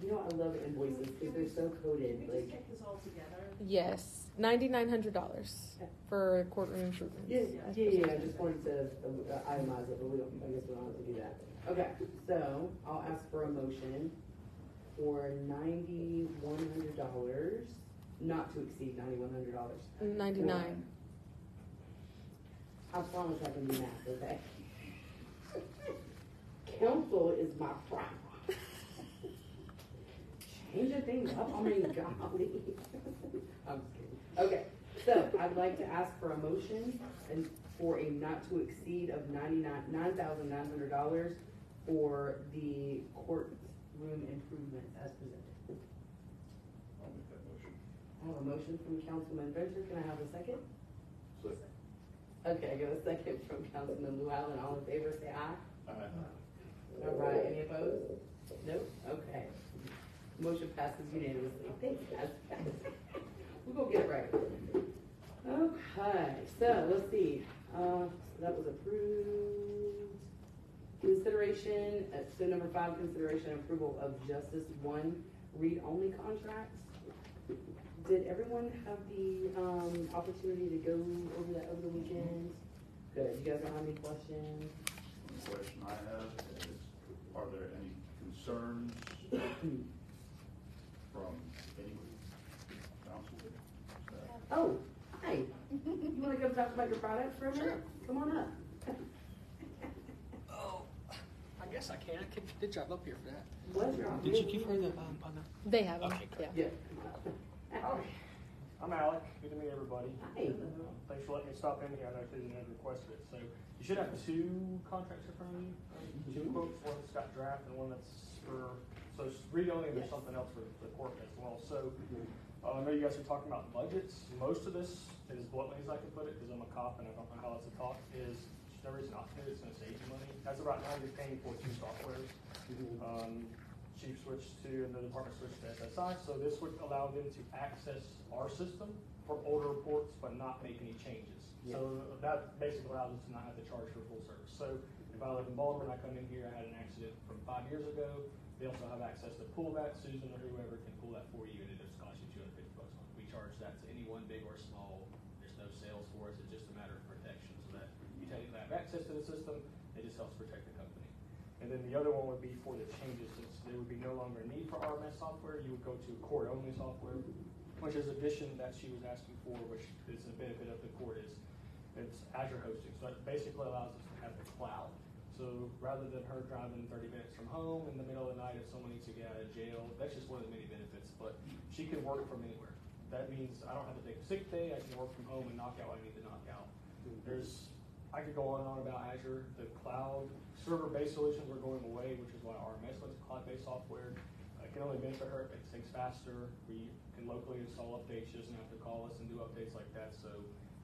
you know, I love invoices because they're so coded. Can we just Like, get this all together? Yes, $9,900 for courtroom improvements. yeah, I just wanted to itemize it, but I guess we don't have to do that. Okay, so I'll ask for a motion for $9,100, not to exceed $9,100. 99. I promise I can do math, okay? Council is my pride. Changing things up, I mean, golly. I'm just kidding. Okay, so I'd like to ask for a motion and for a not to exceed of $9,900 for the courtroom improvements as presented. I'll make that motion. I have a motion from Councilman Venture. Can I have a second? Second. Okay, I got a second from Councilman Llewellyn. All in favor, say aye. All right, any opposed? Nope, okay. Motion passes unanimously. Thanks, guys. We're gonna get it right. Okay, so let's see. So that was approved. Consideration, so number 5, consideration and approval of Justice 1 read-only contracts. Did everyone have the opportunity to go over that over the weekend? Good. You guys don't have any questions? The question I have is, are there any concerns from any council staff? Oh, hi. You wanna come talk about your products for a minute? Come on up. Oh, I guess I can. I did drive up here for that. Pleasure. Did you give her the on the? They have them. Okay, great. Yeah. Howdy. I'm Alec. Good to meet everybody. Hi. Thanks for letting me stop in here. I know you had requested it. So you should have 2 contracts in front of you. 2 quotes. One that's got draft and one that's for, so it's read only, and there's something else for the court as well. So I know you guys are talking about budgets. Most of this, as bluntly as I can put it, because I'm a cop and I don't know how else to talk, is there's no reason not to. It's going to save you money. As of right now, you're paying for 2 softwares. Chief switched to, and the department switched to SSI, so this would allow them to access our system for older reports, but not make any changes. So that basically allows us to not have to charge for full service. So if I live in Baltimore and I come in here, I had an accident from 5 years ago, they also have access to pull that. Susan or whoever can pull that for you, and it just costs you $250 a month. We charge that to anyone, big or small. There's no sales for us. It's just a matter of protection, so that you technically have access to the system. It just helps protect the company. And then the other one would be for the changes, since there would be no longer a need for RMS software, you would go to court-only software, which is addition that she was asking for, which is the benefit of the court is, it's Azure hosting. So it basically allows us to have the cloud. So rather than her driving 30 minutes from home in the middle of the night if someone needs to get out of jail, that's just one of the many benefits, but she can work from anywhere. That means I don't have to take a sick day, I can work from home and knock out what I need to knock out. I could go on and on about Azure. The cloud server-based solutions are going away, which is why RMS lets cloud-based software. It can only benefit her if it takes faster. We can locally install updates. She doesn't have to call us and do updates like that. So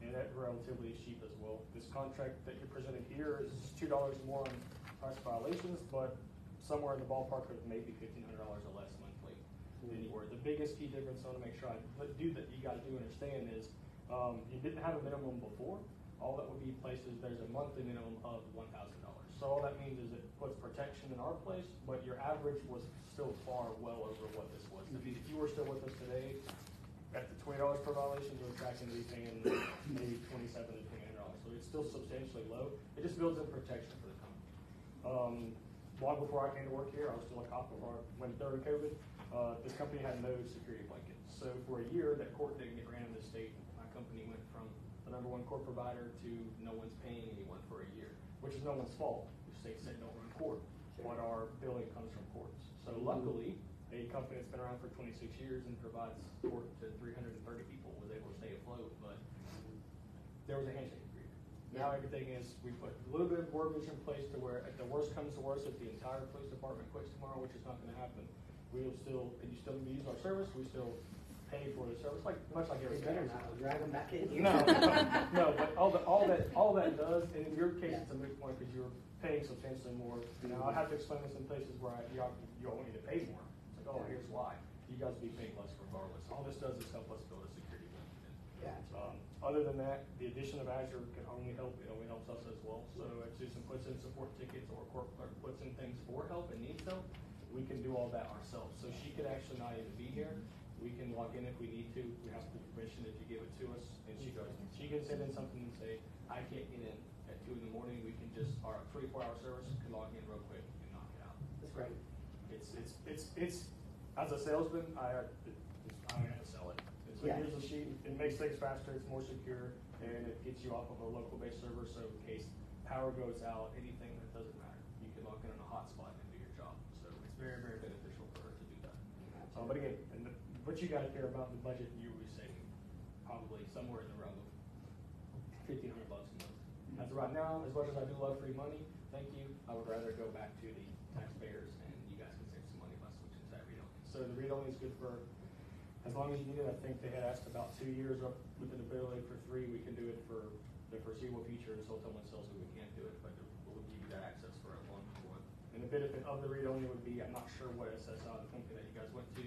and that relatively is cheap as well. This contract that you presented here is $2 more on price violations, but somewhere in the ballpark of maybe $1,500 or less monthly. Anywhere. The biggest key difference I want to make sure you guys do understand is you didn't have a minimum before. All that would be placed is there's a monthly minimum of $1,000. So all that means is it puts protection in our place, but your average was still far well over what this was. If you were still with us today, at the $20 per violation, you're tracking to be paying maybe $27 to $28. So it's still substantially low. It just builds in protection for the company. Long before I came to work here, I was still a cop before I went during COVID. This company had no security blanket. So for a year, that court didn't get ran in the state. My company went from the #1 court provider to no one's paying anyone for a year, which is no one's fault. The state said don't run court, but our billing comes from courts. So luckily, a company that's been around for 26 years and provides court to 330 people was able to stay afloat, but there was a handshake agreement. Now everything is, we put a little bit of verbiage in place to where if the worst comes to worst, if the entire police department quits tomorrow, which is not gonna happen, you still use our service, we still pay for the service, much like They everything better else. not drag them back in here. No, but all that does, and in your case, it's a moot point because you're paying substantially more. Now, I have to explain this in places where you all need to pay more. It's like, oh, here's why. You guys will be paying less regardless. All this does is help us build a security blanket. Gotcha. Other than that, the addition of Azure can only help. It only helps us as well. So if Susan puts in support tickets or court clerk puts in things for help and needs help, we can do all that ourselves. So she could actually not even be here. We can log in if we need to. We have the permission if you give it to us, and she goes. She can send in something and say, I can't get in at 2 in the morning. We can just, our 24-hour service can log in real quick and knock it out. That's great. It's as a salesman, I don't have to sell it. It's like, here's a sheet. It makes things faster. It's more secure, and it gets you off of a local-based server. So in case power goes out, anything that doesn't matter, you can log in on a hotspot and do your job. So it's very, very beneficial for her to do that. But again, what you got to care about the budget you will be saving, probably somewhere in the realm of $1,500 a month. As of right now, as much as I do love free money, thank you, I would rather go back to the taxpayers and you guys can save some money by switching to that read-only. So the read-only is good for as long as you need it. I think they had asked about 2 years up with an ability for 3. We can do it for the foreseeable future until someone tells me we can't do it, but we'll give you that access for a long one. And the benefit of the read-only would be, I'm not sure what SSI, the company that you guys went to,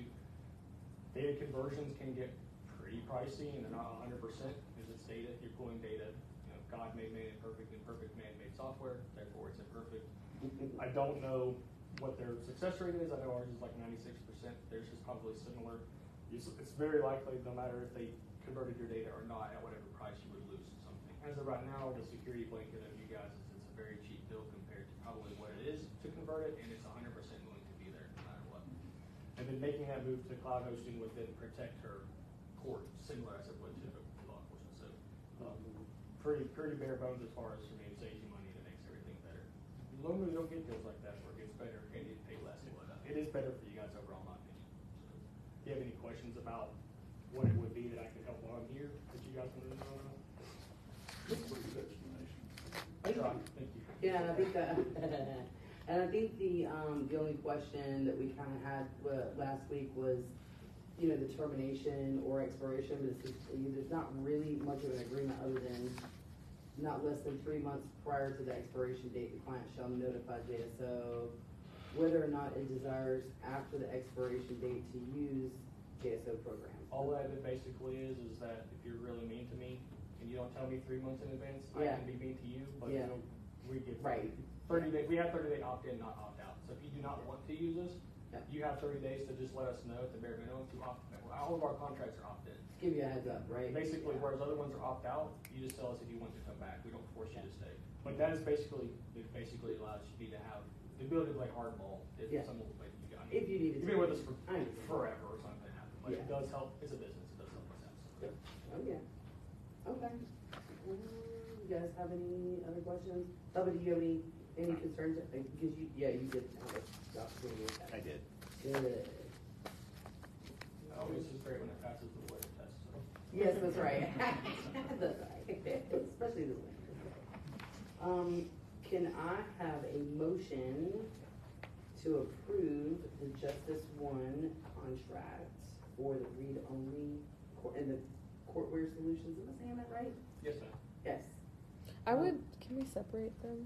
data conversions can get pretty pricey and they're not 100% because it's data, you're pulling data. God made man imperfect and perfect man made software, therefore it's imperfect. I don't know what their success rate is. I know ours is like 96%. Theirs is probably similar. It's very likely no matter if they converted your data or not at whatever price you would lose something. As of right now, the security blanket of you guys is it's a very cheap bill compared to probably what it is to convert it, and it's 100% willing to be there no matter what. And then making that move to cloud hosting would then protect her court, similar as it would to law enforcement. So pretty bare bones as far as for me, it saves you money and it makes everything better. Normally you don't get deals like that where it gets better and you pay less and whatnot. It is better for you guys overall, in my opinion. So if you have any questions about what it would be that I can help while I'm here that you guys want to know about? Pretty good explanation. Thank you. Yeah, and I think that, and I think the only question that we kind of had last week was, the termination or expiration, but there's not really much of an agreement other than not less than 3 months prior to the expiration date, the client shall notify JSO whether or not it desires after the expiration date to use JSO programs. All that it basically is that if you're really mean to me and you don't tell me 3 months in advance, I can be mean to you, but we get 30 days. We have 30-day opt-in, not opt-out. So if you do not want to use us, you have 30 days to just let us know at the bare minimum to opt. All of our contracts are opt-in. Give you a heads up, right? Basically, whereas other ones are opt-out, you just tell us if you want to come back. We don't force you to stay. But that is basically, it basically allows you to have the ability to play hardball if someone will play you guys. If you need to. You've been with us for forever or something happen. But it does help. It's a business. It does help us out. So. Oh yeah. Okay. You guys have any other questions? Bubba, do you have any concerns? Because you did have the opportunity with that. I did. Good. Oh, this is great when it passes the weather test. So. Yes, that's right. That's right. Especially the winter. Can I have a motion to approve the Justice One contract for the read-only and the Courtware Solutions? Am I saying that right? Yes, ma'am. Yes. Can we separate them?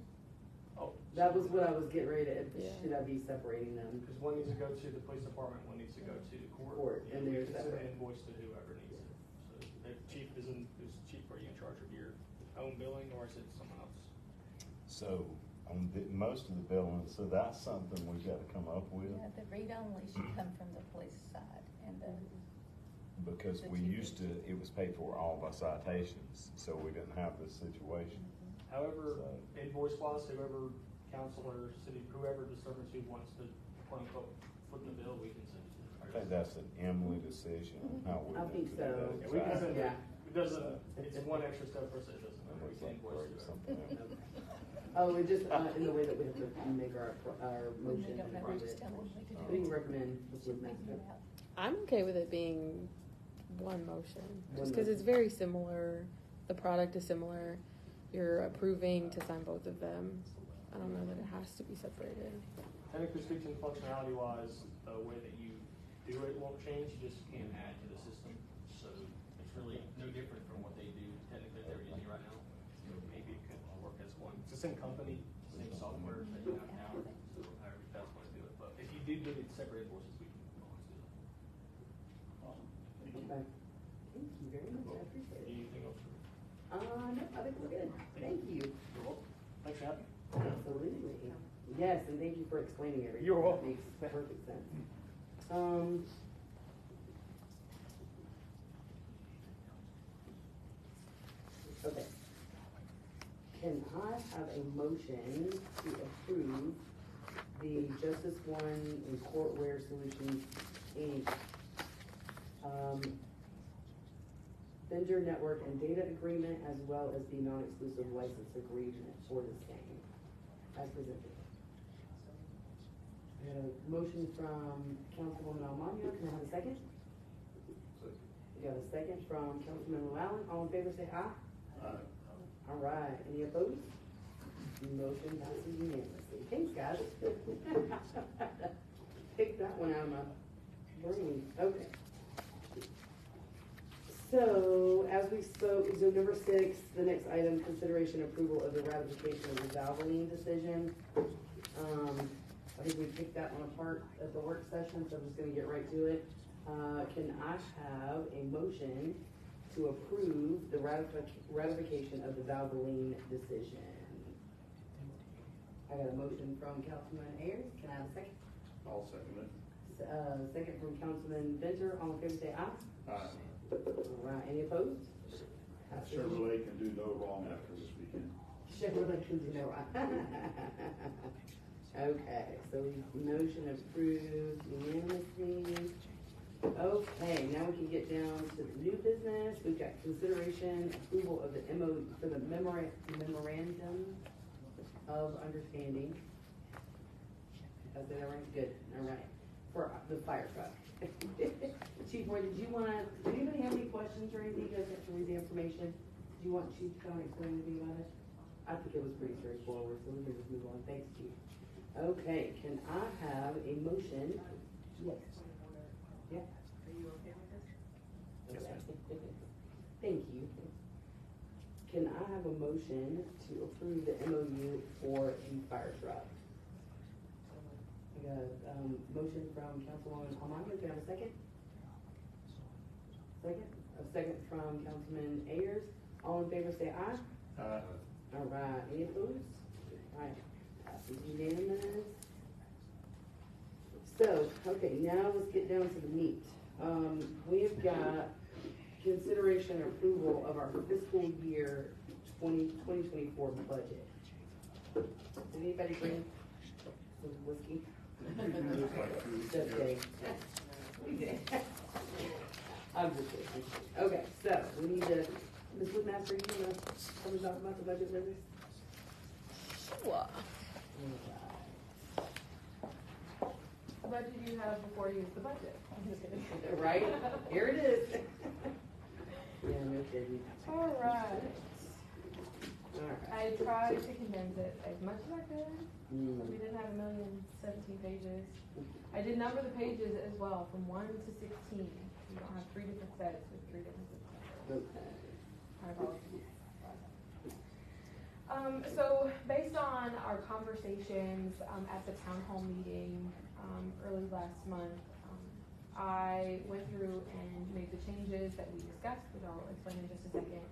Oh. That was what I was getting ready to, Yeah. should I be separating them? Because one needs to go to the police department, one needs to go to Court, and we they're can send an separate. invoice to whoever needs it. So, if chief is chief, are you in charge of your own billing, or is it someone else? So, on most of the billings, so that's something we've got to come up with, Yeah, the read-only should come from the police side, and the, because we used to, it was paid for all by citations, so we didn't have this situation. However, invoice wise, whoever council or city, whoever determines who wants to quote unquote foot the bill, we can send it to them. I think that's an Emily decision on how we I want think to do so. that. Yeah, we can send it, Yeah. it doesn't, it's one extra step for us, it doesn't, And we we can can invoice break it. something out. Oh, it just, in the way that we have to make our when motion they don't and know, approve we it. just tell them we can What do do you it. recommend, Mr. Figure Master? it out. I'm okay with it being one motion, One just because it's motion. very similar. The product is similar. You're approving to sign both of them. I don't know that it has to be separated. Technically speaking, functionality wise, the way that you do it won't change, you just can't add to the system. So it's really no different from what they do technically they're using right now. So maybe it could work as one. It's the same company, same software that you have now, so however you guys want to do it. But if you do need separate invoices, we can always do that. Awesome. Thank you. Okay. Thank you very much, I appreciate it. Anything else? No, I think we're good. Thank you. You're welcome. Thanks for having me. Absolutely. Yes, and thank you for explaining everything. You're welcome. Makes perfect sense. Okay. Can I have a motion to approve the Justice One and Courtwear Solutions, Inc. Vendor network and data agreement, as well as the non-exclusive license agreement for the same, as presented? I got a motion from Councilwoman Almaño, can I have a second? We got a second from Councilman Llewellyn, all in favor say aye. Aye. All right, any opposed? Motion passes unanimously. Thanks, guys. Pick that one out of my brain. Okay. So, as we spoke, so number 6, the next item, consideration approval of the ratification of the Valvoline decision. I think we picked that one apart at the work session, so I'm just gonna get right to it. Can I have a motion to approve the ratification of the Valvoline decision? I got a motion from Councilman Ayers. Can I have a second? I'll second it. Second from Councilman Venter. All in favor say aye. Aye. All right, any opposed? Chevrolet can do no wrong after this weekend. Chevrolet can do no wrong. Okay, so motion approved unanimously. Okay, now we can get down to the new business. We've got consideration, approval of the for the memorandum of understanding. Is that right? Good, all right. For the fire truck. Chief Moore, did anybody have any questions or anything? You guys have to read the information. Do you want Chief to come and explain anything about it? I think it was pretty straightforward, so we can just move on. Thanks, Chief. Okay, can I have a motion? Yes. Yeah. Are you okay with this? Okay. Thank you. Can I have a motion to approve the MOU for the fire truck? I got a motion from Councilwoman Almaño. Can I have a second? Second? A second from Councilman Ayers. All in favor say aye. Aye. All right, any opposed? All right, passes unanimous. So, okay, now let's get down to the meat. We've got consideration and approval of our fiscal year 2024 budget. Did anybody bring some whiskey? Just kidding. I'm just kidding. Okay, so we need to, Ms. Woodmaster, you wanna come and talk about the budget with us? Sure. The budget you have before you is the budget. I'm just kidding. Right? Here it is. Yeah, no kidding. All right. All right. I tried to condense it as much as I could. Mm. We didn't have 1,017 pages. I did number the pages as well, from 1 to 16. You don't have 3 different sets with 3 different systems. Okay. My apologies. So based on our conversations at the town hall meeting early last month, I went through and made the changes that we discussed, which I'll explain in just a second.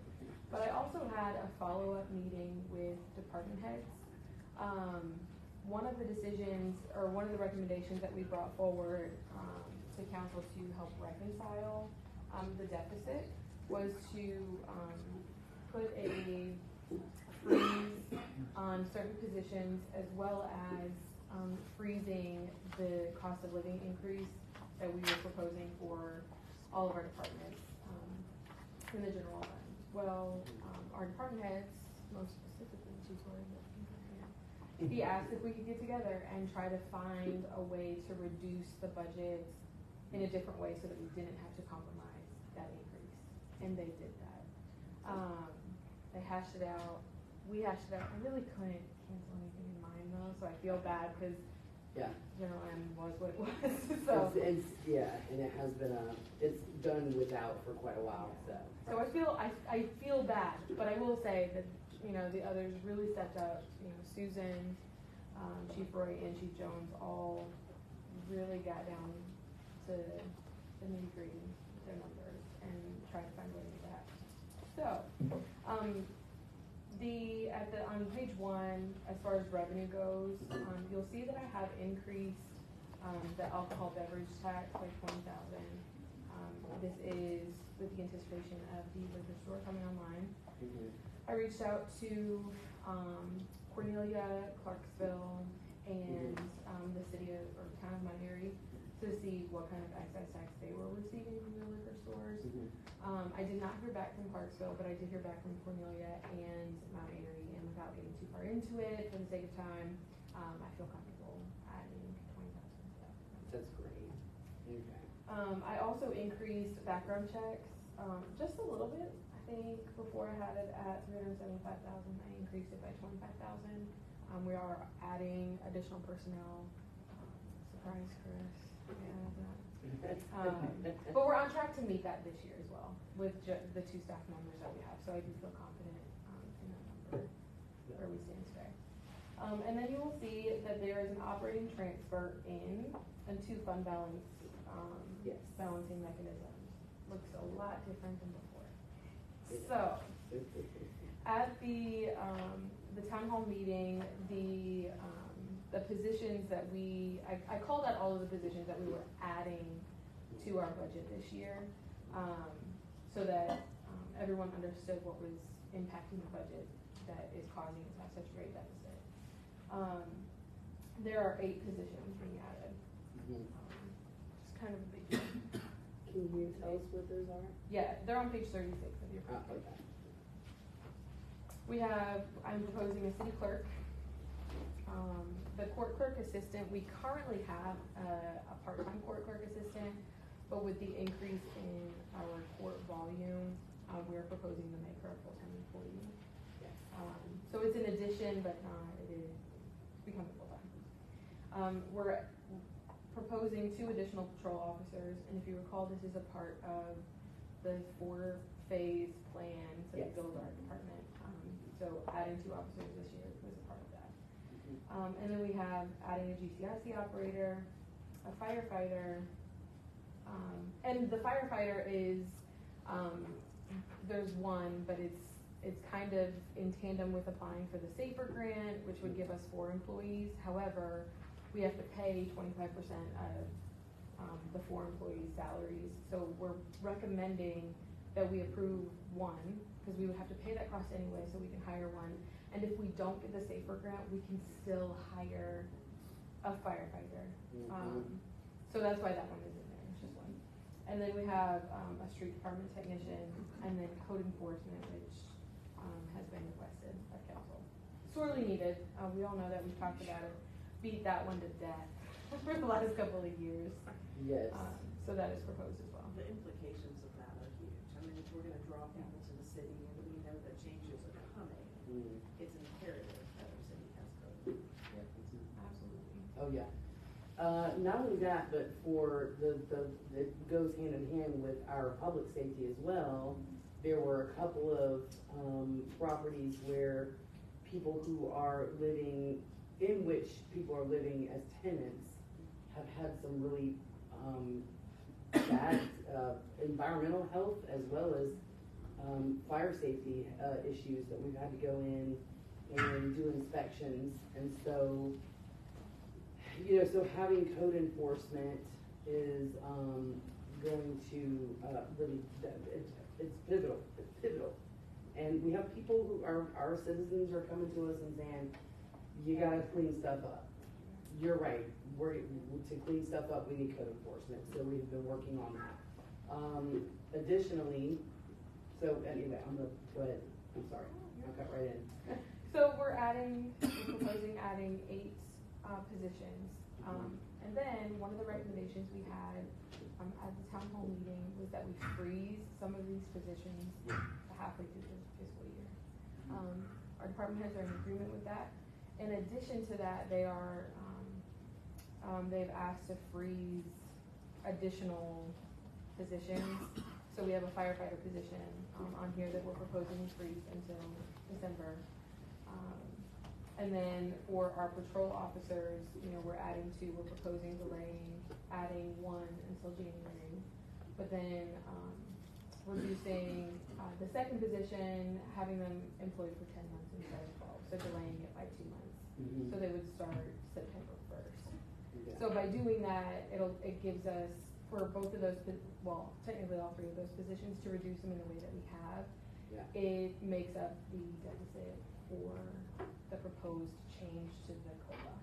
But I also had a follow-up meeting with department heads. One of the decisions, or one of the recommendations that we brought forward to council to help reconcile the deficit was to put a freeze on certain positions, as well as freezing the cost of living increase that we were proposing for all of our departments in the general fund. Well, our department heads, most specifically Chief Lori, he asked if we could get together and try to find a way to reduce the budget in a different way so that we didn't have to compromise that increase. And they did that. They hashed it out. We hashed it out. I really couldn't cancel anything in mine though, so I feel bad because general M was what it was. So it's and it has been it's done without for quite a while. So I feel bad, but I will say that the others really stepped up. Susan, Chief Roy, and Chief Jones all really got down to the nitty-gritty with their numbers and tried to find a way to do that. So on page 1, as far as revenue goes, you'll see that I have increased the alcohol beverage tax by $20,000. This is with the anticipation of the liquor store coming online. I reached out to Cornelia, Clarksville, and the city or town of Mount Airy to see what kind of excise tax they were receiving from their liquor stores. I did not hear back from Clarksville, but I did hear back from Cornelia and Mount Airy, and without getting too far into it, for the sake of time, I feel comfortable adding 20,000. That's great. Okay. I also increased background checks just a little bit. I think before I had it at 375,000, I increased it by 25,000. We are adding additional personnel. Surprise, Chris. But we're on track to meet that this year as well with the 2 staff members that we have. So I do feel confident in that number where we stand today. And then you will see that there is an operating transfer in and 2 fund balance balancing mechanisms. Looks a lot different than before. So at the town hall meeting, the positions that I called out all of the positions that we were adding to our budget this year, so that everyone understood what was impacting the budget that is causing us to have such a great deficit. There are 8 positions being added. It's kind of a big deal. Can you tell us what those are? Yeah, they're on page 36 of your packet. Okay. I'm proposing a city clerk. The court clerk assistant, we currently have a part-time court clerk assistant, but with the increase in our court volume, we're proposing to make her a full-time employee. So it's an addition, but it is becoming full-time. We're proposing 2 additional patrol officers, and if you recall, this is a part of the 4-phase plan to build our department. So adding 2 officers this year was a part of that. And then we have adding a GCIC operator, a firefighter, and the firefighter is, there's one, but it's kind of in tandem with applying for the SAFER grant, which would give us 4 employees. However, we have to pay 25% of the 4 employees' salaries. So we're recommending that we approve 1, because we would have to pay that cost anyway, so we can hire 1. And if we don't get the SAFER grant, we can still hire a firefighter. So that's why that one is in there, it's just 1. And then we have a street department technician, and then code enforcement, which has been requested by council. Sorely needed. We all know that, we've talked about it. Beat that one to death for the last couple of years. Yes. So that is proposed as well. The implications of that are huge. I mean, if we're gonna draw people to the city and we know that changes are coming, it's imperative that our city has code. Yep, absolutely. Oh, yeah. Not only that, but for it goes hand in hand with our public safety as well. There were a couple of properties where people who are living, in which people are living as tenants have had some really, bad, environmental health as well as, fire safety, issues that we've had to go in and do inspections. And so, you know, so having code enforcement is, going to, really, it's pivotal. And we have people who our citizens are coming to us and saying, you gotta clean stuff up. You're right, to clean stuff up, we need code enforcement, so we've been working on that. Additionally, so anyway, I'm gonna, go ahead, I'm sorry, I'll cut right in. So we're proposing adding 8 positions. And then one of the recommendations we had at the town hall meeting was that we freeze some of these positions halfway through the fiscal year. Our department heads are in agreement with that. In addition to that, they've asked to freeze additional positions. So we have a firefighter position on here that we're proposing to freeze until December. And then for our patrol officers, you know, we're proposing delaying, adding 1 until January. But then reducing the second position, having them employed for 10 months instead of 12, so delaying it by 2 months. Mm-hmm. So they would start September 1st. Yeah. So by doing that, it gives us, for both of those, well, technically all 3 of those positions, to reduce them in the way that we have. Yeah. It makes up the deficit for the proposed change to the COLA.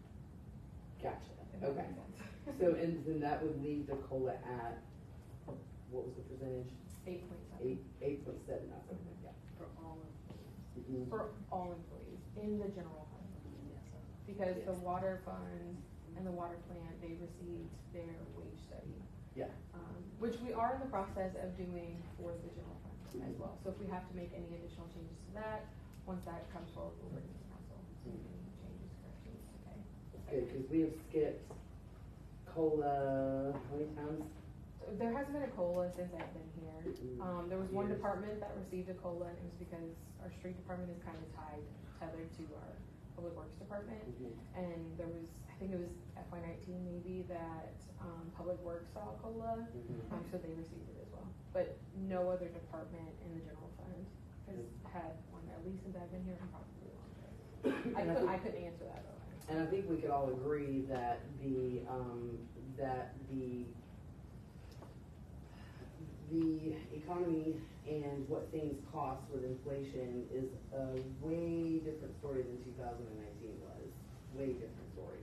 Gotcha, If that okay. makes sense. So, and then that would leave the COLA at, what was the percentage? 8.7. 8.7, that's okay, yeah. For all employees. Mhm. For all employees in the general fund. Because the Yes. water fund and the water plant, they received their wage study. Yeah. Which we are in the process of doing for the general fund as well. So if we have to make any additional changes to that, once that comes forward, we'll bring it to council. So any changes, corrections, okay. That's good, because we have skipped COLA, how many times? There hasn't been a COLA since I've been here. There was one Years. department that received a COLA, and it was because our street department is kind of tethered to our public works department. Mhm. And there was, I think it was FY19 maybe, that public works saw a COLA, so they received it as well. But no other department in the general fund has had one, at least since I've been here, and probably longer. I couldn't answer that though. And I think we could all agree that the economy and what things cost with inflation is a way different story than 2019 was. Way different story.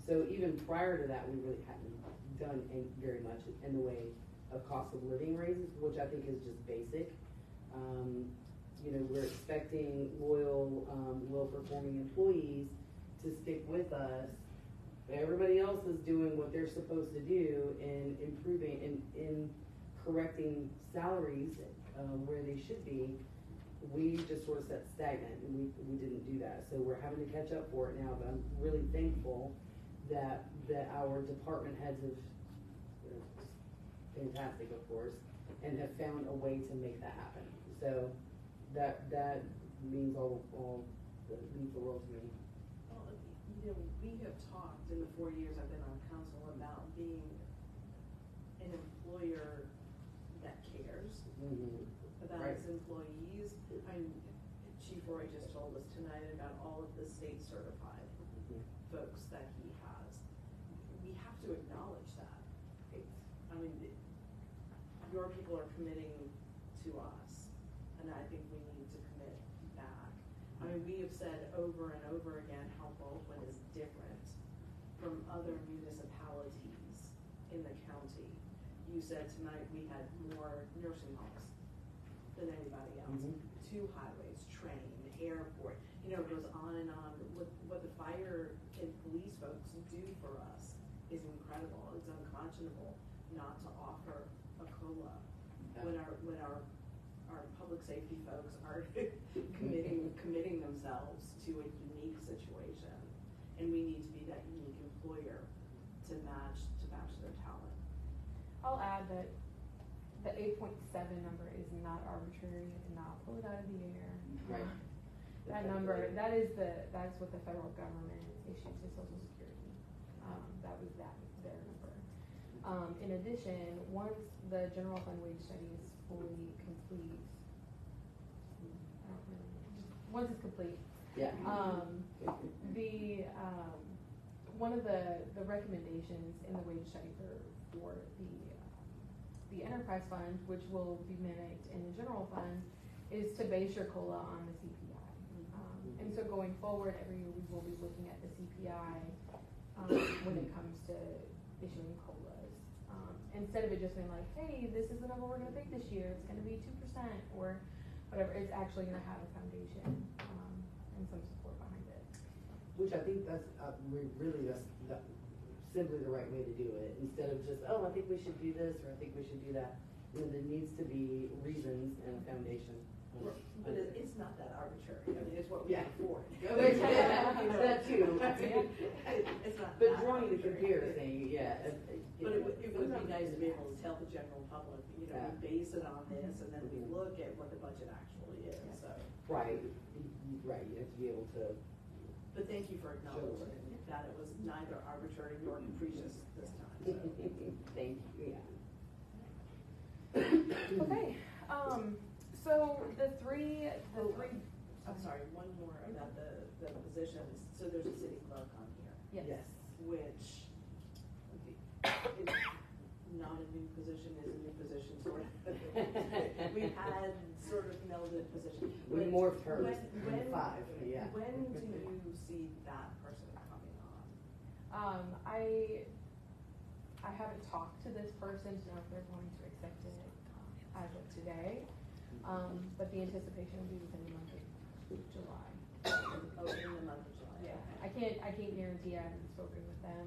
So even prior to that, we really hadn't done very much in the way of cost of living raises, which I think is just basic. You know, we're expecting loyal, well-performing employees to stick with us. Everybody else is doing what they're supposed to do in improving, in correcting salaries where they should be. We just sort of sat stagnant, and we didn't do that. So we're having to catch up for it now, but I'm really thankful that our department heads have, fantastic of course, and have found a way to make that happen. So that means that means the world to me. Well, you know, we have talked in the 4 years I've been on council about being an employer that cares about Right. its employees. Chief Roy just told us tonight about all of the state certified folks that he has. We have to acknowledge that. I mean, your people are committing to us, and I think we need to commit back. I mean, we have said over and over again how Baldwin is different from other municipalities in the county. You said tonight we had more nursing homes than anybody else. 2 highways, train, airport, you know, it goes on and on. What the fire and police folks do for us is incredible. It's unconscionable not to offer a COLA when our public safety folks are committing themselves to a unique situation. And we need to be that unique employer to match their talent. I'll add that the 8.7 number is not arbitrary. I did not pull it out of the air. Right. That number, that's what the federal government issued to Social Security. That was their number. In addition, once the general fund wage study is fully complete, once it's complete, Yeah. One of the recommendations in the wage study for the enterprise fund, which will be mimicked in the general fund, is to base your COLA on the CPI. And so going forward, every year we will be looking at the CPI when it comes to issuing COLAs. Instead of it just being like, hey, this is the number we're gonna pick this year, it's gonna be 2% or whatever, it's actually gonna have a foundation and some support behind it. Which I think that's, that's simply the right way to do it, instead of just, oh, I think we should do this, or I think we should do that. You know, there needs to be reasons and a foundation. But it's not that arbitrary, I mean, it's what we Yeah. can afford. That too. It's not But that drawing the arbitrary. comparison, yeah. But it would be nice to be able to tell the general public, you know, Yeah. we base it on this, and then we look at what the budget actually is, so. Right, right, you have to be able to, But thank you for acknowledging that it was neither arbitrary nor capricious this time, so. thank you, yeah. Okay, so the three, I'm sorry, one more about the positions, so there's a city clerk on here, yes. which is not a new position, is a new position, sort of. We've had sort of melded positions. We But morphed hers when- in 5, yeah. When do you see that person coming on? I haven't talked to this person to know if they're going to accept it as of today. But the anticipation will be within the month of July. Oh, in the month of July. Yeah, I can't guarantee, I haven't spoken with them,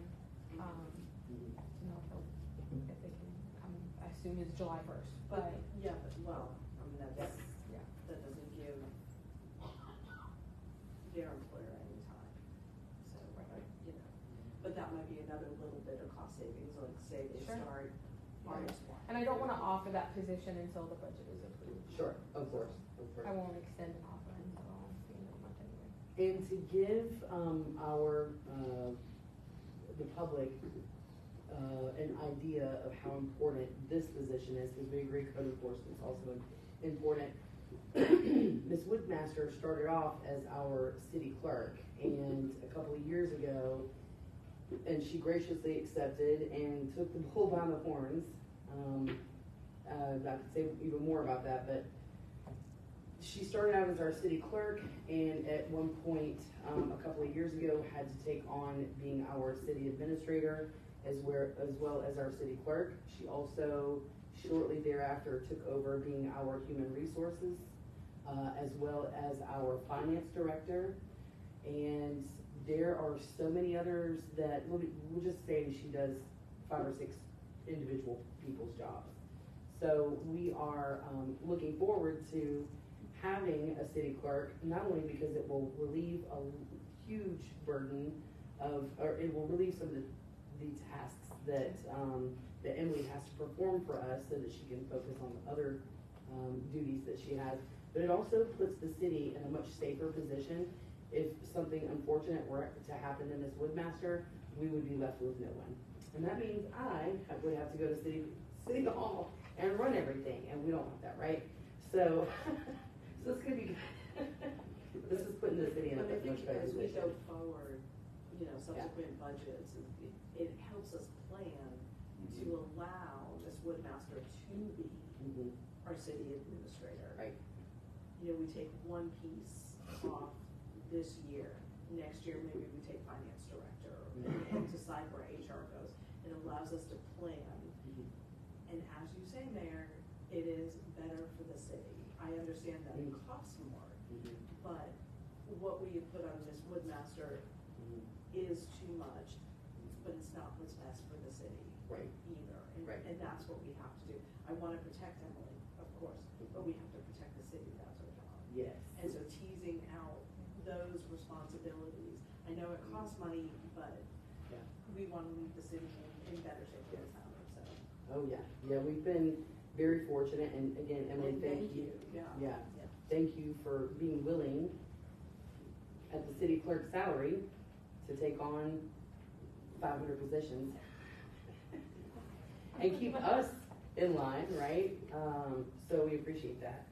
to know if they can come as soon as July 1st, but. Yeah, but, well, I mean, that's, Yeah. that doesn't give their employer any time, so, you know. But that might be another little bit of cost savings, like say they Sure. start August 1. And I don't wanna offer that position until the budget is approved. Sure, of course, of course. I won't extend an offer until the end of the month anyway. And to give the public an idea of how important this position is, because we agree code enforcement is also important. Ms. Woodmaster started off as our city clerk, and a couple of years ago, and she graciously accepted and took the bull by the horns. I could say even more about that, but she started out as our city clerk, and at one point, a couple of years ago, had to take on being our city administrator as well as our city clerk. She also shortly thereafter took over being our human resources, as well as our finance director. And there are so many others that, we'll just say she does 5 or 6 individual people's jobs. So we are looking forward to having a city clerk, not only because it will relieve a huge burden or it will relieve some of the tasks that Emily has to perform for us so that she can focus on the other duties that she has. But it also puts the city in a much safer position. If something unfortunate were to happen to Ms. Woodmaster, we would be left with no one. And that means I would have to go to City Hall and run everything, and we don't want that, right? So, so this could be, this is putting the city in a But I much think better as we position. go forward, you know, subsequent budgets, it helps us plan to allow Ms. Woodmaster to be Mhm. our city administrator. Right. You know, we take one piece off this year, next year maybe we take finance director, and decide where HR goes. It allows us to plan, and as you say, Mayor, it is better for the city. I understand that it costs more, but what we have put on Ms. Woodmaster is too much, but it's not what's best for the city Right. either. And, Right. and that's what we have to do. I wanna protect Emily, of course, but we have to protect the city, that's our job. Yes. And so teasing out those responsibilities, I know it costs money, but Yeah. we wanna leave the city in better shape than it's out, so. Oh, yeah. Yeah, we've been very fortunate, and again, Emily, And thank you. Yeah. Yeah. Thank you for being willing at the city clerk's salary to take on 500 positions and keep us in line, right? So we appreciate that.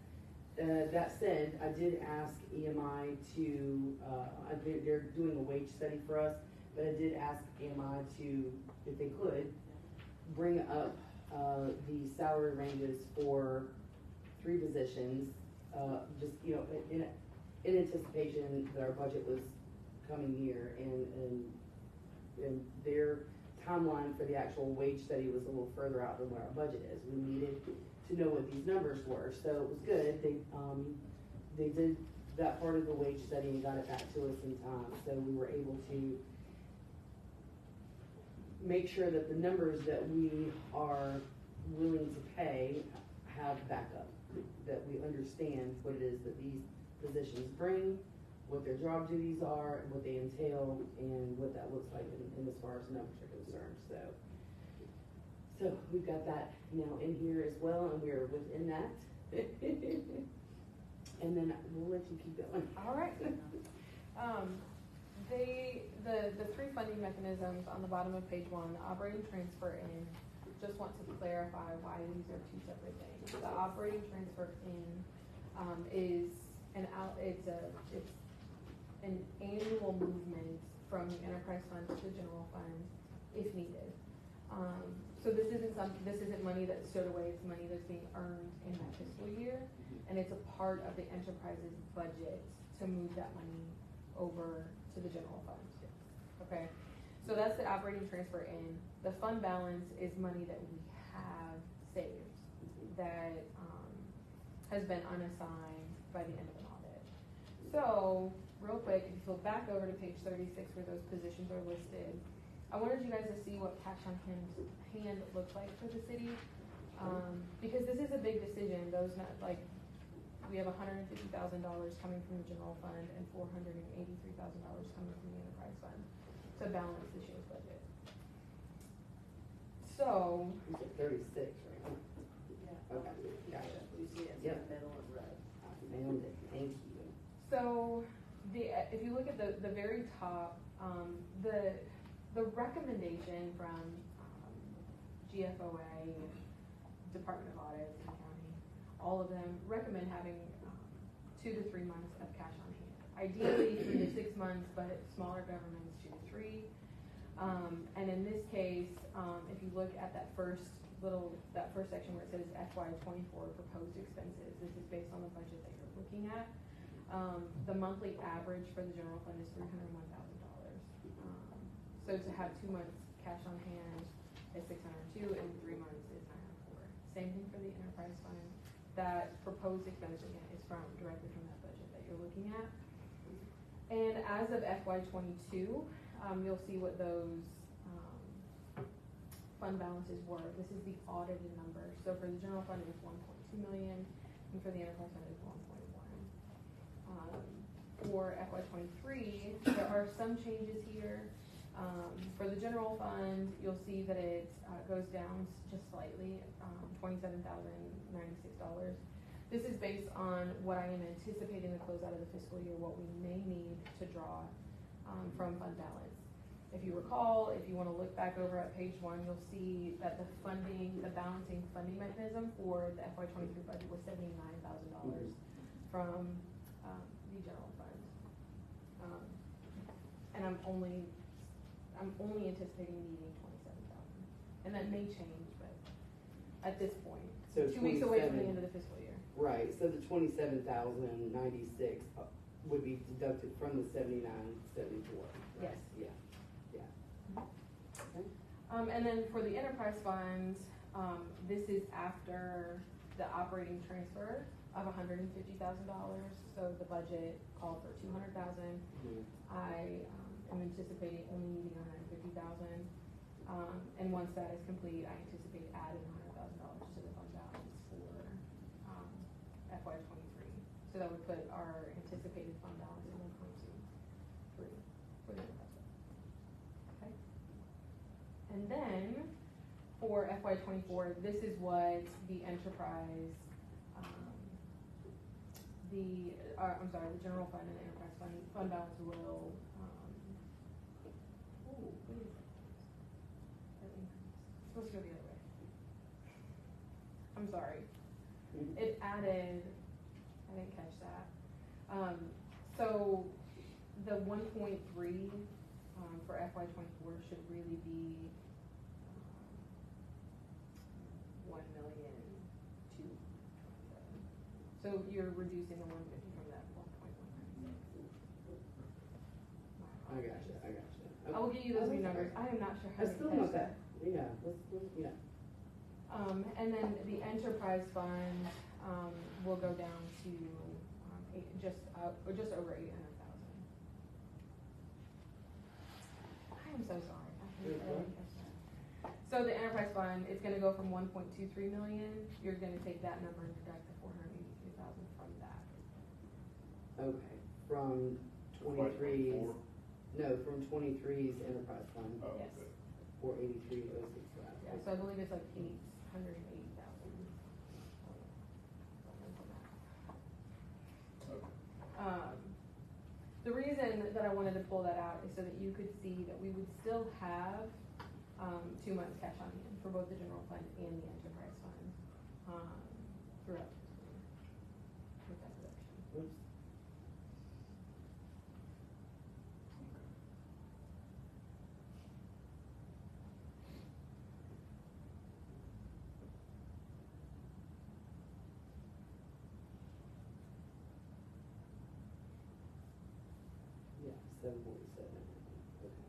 That said, I did ask EMI to, they're doing a wage study for us, but I did ask EMI to, if they could, bring up the salary ranges for 3 positions, just, you know, in anticipation that our budget was coming near, and their timeline for the actual wage study was a little further out than what our budget is. We needed to know what these numbers were, so it was good. They did that part of the wage study and got it back to us in time, so we were able to make sure that the numbers that we are willing to pay have backup, that we understand what it is that these positions bring, what their job duties are, and what they entail, and what that looks like in as far as numbers are concerned. So we've got that now in here as well, and we're within that. And then we'll let you keep going. All right. The 3 funding mechanisms on the bottom of page 1, the operating transfer in, just want to clarify why these are 2 separate things. The operating transfer in is it's an annual movement from the enterprise fund to the general fund if needed. So this isn't money that's stored away, it's money that's being earned in that fiscal year, and it's a part of the enterprise's budget to move that money over to the general fund. Okay, so that's the operating transfer in. The fund balance is money that we have saved that has been unassigned by the end of an audit. So real quick, if you flip back over to page 36 where those positions are listed, I wanted you guys to see what cash on hand looks like for the city, because this is a big decision. We have $150,000 coming from the general fund and $483,000 coming from the enterprise fund to balance this year's budget. So. You said 36, right? Yeah. Okay, gotcha. You see it in Yep. the middle of red. I found it, thank you. So if you look at the very top, the recommendation from GFOA, Department of Audit, and County, all of them recommend having 2 to 3 months of cash on hand. Ideally 3 to 6 months, but smaller governments 2 to 3. And in this case, if you look at that first section where it says FY24 proposed expenses, this is based on the budget that you're looking at. The monthly average for the general fund is $301,000. So to have 2 months cash on hand is $602, and 3 months is $904. Same thing for the enterprise fund. That proposed expenditure again is directly from that budget that you're looking at. And as of FY22, you'll see what those fund balances were. This is the audited number. So for the general fund, it was 1.2 million, and for the enterprise fund, it was 1.1. For FY23, there are some changes here. For the general fund, you'll see that it goes down just slightly, $27,096. This is based on what I am anticipating to close out of the fiscal year, what we may need to draw from fund balance. If you recall, if you want to look back over at page 1, you'll see that the balancing funding mechanism for the FY23 budget was $79,000 from the general fund. And I'm only anticipating needing 27,000, and that may change, but at this point, So 2 weeks away from the 27 end of the fiscal year. Right, so the 27,096 would be deducted from the 79,74. Yes. Yeah, yeah. Okay. And then for the enterprise fund, this is after the operating transfer of $150,000. So the budget called for $200,000. Mhm. I am anticipating only needing $150,000. And once that is complete, I anticipate adding $100,000 to the fund balance for FY23. So that would put our anticipated fund balance at 1.23 for the enterprise fund. Okay. And then for FY24, this is what the enterprise the general fund and the enterprise fund balance will, wait a second. That increased. It's supposed to go the other way. I'm sorry. It added, I didn't catch that. So the 1.3, for FY '24 should really be, 1,000,002. So you're reducing the 150 from that 1.196. I gotcha. I will get you those new numbers. I am not sure how I to still catch want that. that, yeah, yeah. And then the enterprise fund, will go down to, just over 800,000. I am so sorry. I didn't catch that. So the enterprise fund, it's gonna go from 1.23 million, you're gonna take that number and deduct the 482,000 from that. Okay, from 23's, no, from 23's enterprise fund, Oh, Yes. okay. 483,065. Yeah, so I believe it's like 880,000. Okay. The reason that I wanted to pull that out is so that you could see that we would still have, 2 months cash on hand for both the general fund and the enterprise fund, throughout the fiscal year with that reduction. Oops. Yeah, 747, okay. Okay.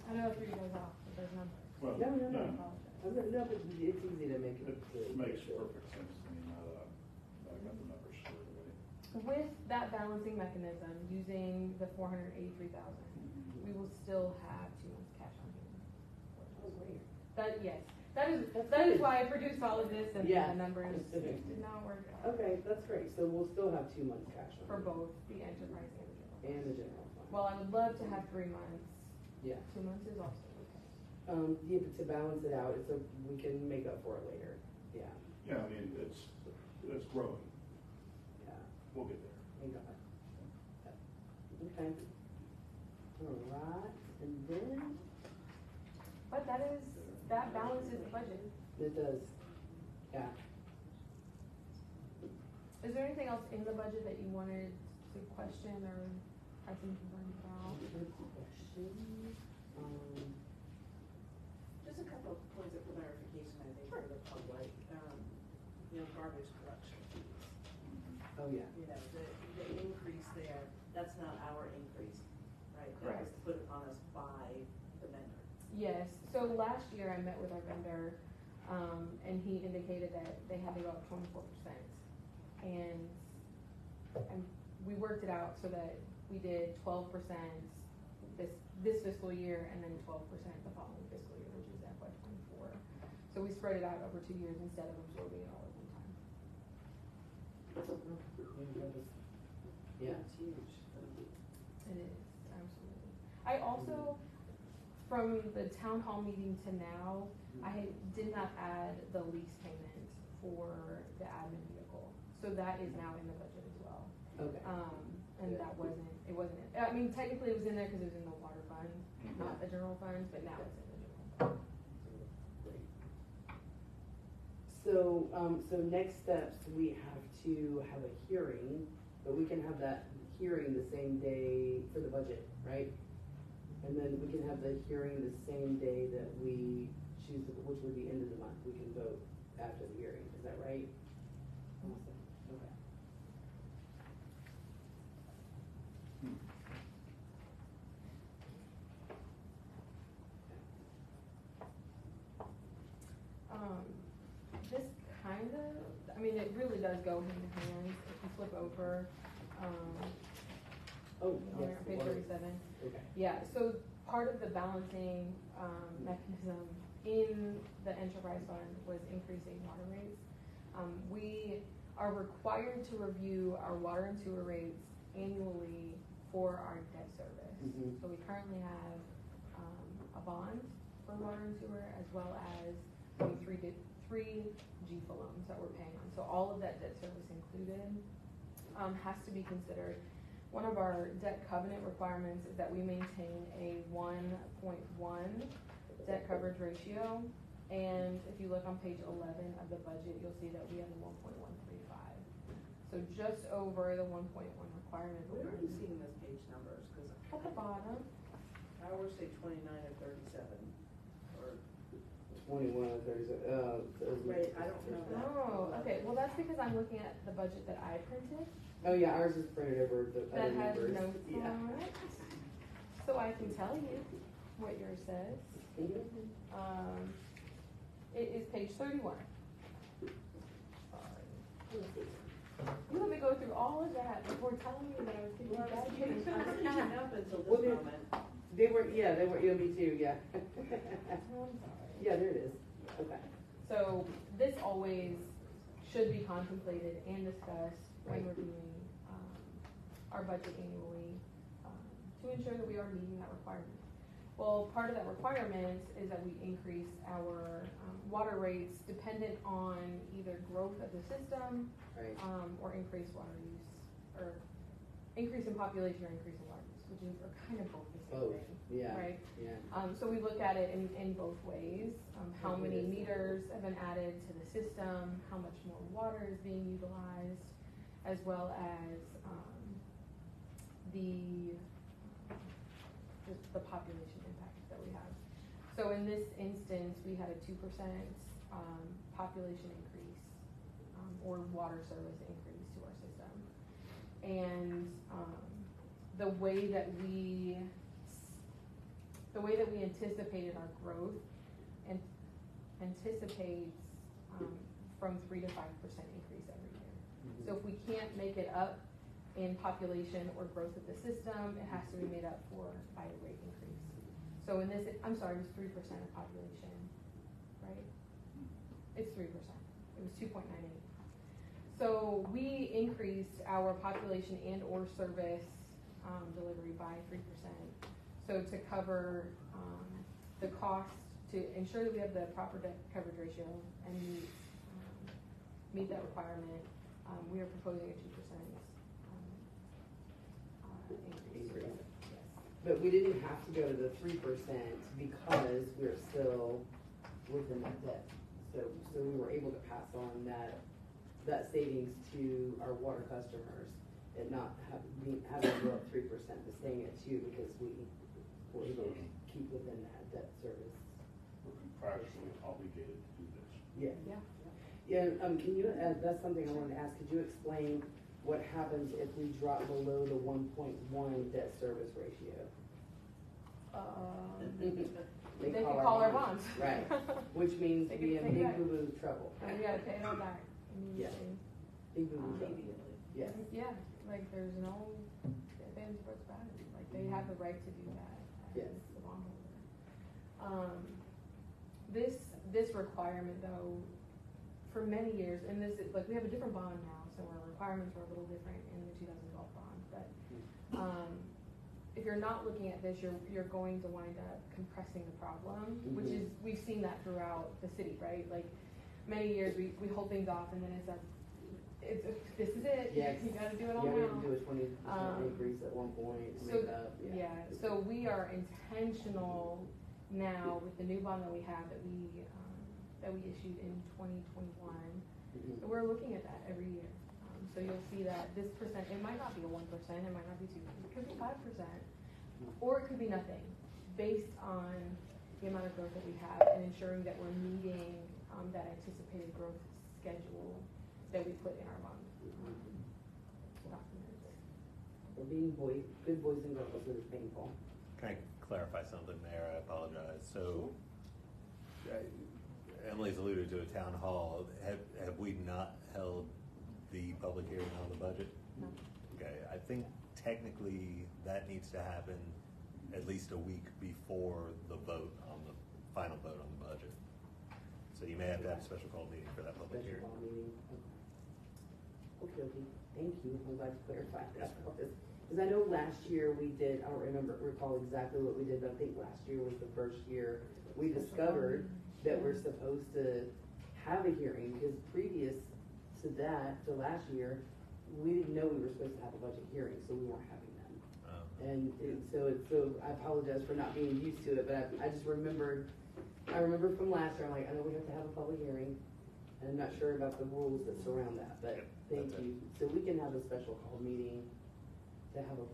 I know I threw you guys off with those numbers. Well, No, no, I no. yeah, apologize. No, but it's easy to make it. it makes perfect sense to me now that I got the numbers squared away. With that balancing mechanism, using the 483,000, we will still have 2 months cash on hand. Oh, great. That, yes, that is good. why I produced all of this and Yeah. the numbers Okay. did not work out. Okay, that's great, so we'll still have 2 months cash on For hand. both the enterprise and the general. And the general fund. Well, I would love to have 3 months. Yeah. 2 months is also okay. Yeah, but to balance it out, we can make up for it later, yeah, Yeah, I mean, it's growing. yeah, We'll get there. we got it. Okay. All right, and then, But that balances the budget. it does, yeah. Is there anything else in the budget that you wanted to question or have some concerns about? Good question. Just a couple of points of clarification, I think, for the public, garbage collection fees. Oh, yeah. You know, the increase there, that's not our increase, right? That was Correct. put upon us by the vendor. Yes, so last year I met with our vendor, and he indicated that they had to go up 24%. And we worked it out so that we did 12% this fiscal year and then 12% the following fiscal year, which is FY '24. So we spread it out over 2 years instead of absorbing it all at one time. Yeah. It's huge. It is, absolutely. I also, from the town hall meeting to now, I did not add the lease payment for the admin vehicle. So that is now in the budget as well. Okay. And that it wasn't, I mean, technically it was in there because it was in the water fund, not the general fund, but now it's in the general fund. So, so next steps, we have to have a hearing, but we can have that hearing the same day for the budget, right? And then we can have the hearing the same day that we choose, which would be end of the month. We can vote after the hearing, is that right? Awesome, okay. This kind of, I mean, it really does go hand in hand. If you flip over, Oh, yes. on page 37. Okay. Yeah, so part of the balancing, mechanism in the enterprise fund was increasing water rates. We are required to review our water and sewer rates annually for our debt service. Mhm. So we currently have a bond for water and sewer, as well as three GFA loans that we're paying on. So all of that debt service included has to be considered. One of our debt covenant requirements is that we maintain a 1.1 debt coverage ratio. And if you look on page 11 of the budget, you'll see that we have a 1.135. So just over the 1.1 requirement. Where are you seeing those page numbers? Cause At the bottom. I always say 29 or 37, or, 21 or 30, right, I don't know that. Oh, okay, well, that's because I'm looking at the budget that I printed. Oh, yeah, ours is printed over the That other has numbers. notes Yeah. on it. So I can tell you what yours says. It is page 31. Sorry. You let me go through all of that before telling me that I was giving you Well, I bad was keeping up until Well, this they- moment. They were, me too, yeah. I'm sorry. Yeah, there it is. Okay. So this always should be contemplated and discussed when Right. reviewing our budget annually to ensure that we are meeting that requirement. Well, part of that requirement is that we increase our water rates dependent on either growth of the system Right. or increased water use, or increase in population or increase in water use, which are kind of both the same Both, thing. yeah. Right? Yeah. So we look at it in both ways. How many meters have been added to the system, how much more water is being utilized, as well as the population impact that we have. So in this instance, we had a 2% population increase or water service increase to our system. And the way that we anticipated our growth and anticipates from 3 to 5% increase every year. Mhm. So if we can't make it up in population or growth of the system, it has to be made up for by a rate increase. So in this, I'm sorry, it was 3% of population, right? It's 3%. It was 2.98. So we increased our population and or service delivery by 3%. So to cover the cost, to ensure that we have the proper debt coverage ratio and meet that requirement, we are proposing a 2% increase. Yes. But we didn't have to go to the 3% because we're still within that debt. So we were able to pass on that savings to our water customers and not having to go up 3%, but staying at 2 because we were able to keep within that debt service. We're contractually obligated to do this. Yeah. Yeah. Yeah, can you, that's something I wanted to ask, could you explain what happens if we drop below the 1.1 debt service ratio? They can call our bonds. Right, which means They we can have pay big back. boo-boo trouble. And we gotta pay it all back immediately. Big boo-boo trouble, Immediately. yes. Yeah, like there's no ifs, ands, or buts about it. Like they have the right to do that Yes. as the bondholder. This requirement though, for many years, and this is, like we have a different bond now, so our requirements are a little different in the 2012 bond, but if you're not looking at this, you're going to wind up compressing the problem, which is, we've seen that throughout the city, right? Like many years we hold things off and then it's this is it, Yes. you gotta do it all Yeah, we now. had to do a 20% increase at one point to So, make up, yeah. so we are intentional now with the new bond that we have that we issued in 2021. Mhm. So we're looking at that every year. So you'll see that this percent, it might not be a 1%, it might not be 2%, it could be 5%, or it could be nothing, based on the amount of growth that we have and ensuring that we're meeting that anticipated growth schedule that we put in our bond documents. We're being good boys and girls, it is painful. Can I clarify something there? I apologize. So, Emily's alluded to a town hall. Have we not held the public hearing on the budget? No. Okay, I think technically that needs to happen at least a week before the vote on the final vote on the budget. So you may have to have a special call meeting for that public Special hearing. call meeting. Okay, okay, thank you, I'm glad you clarified that. Because I know last year we did, I don't recall exactly what we did, but I think last year was the first year we discovered that we're supposed to have a hearing, because previous to that, to last year, we didn't know we were supposed to have a budget hearing, so we weren't having them. So I apologize for not being used to it, but I just remembered, I remember from last year, I'm like, I know we have to have a public hearing, and I'm not sure about the rules that surround that, but thank That's it. you. So we can have a special call meeting to have a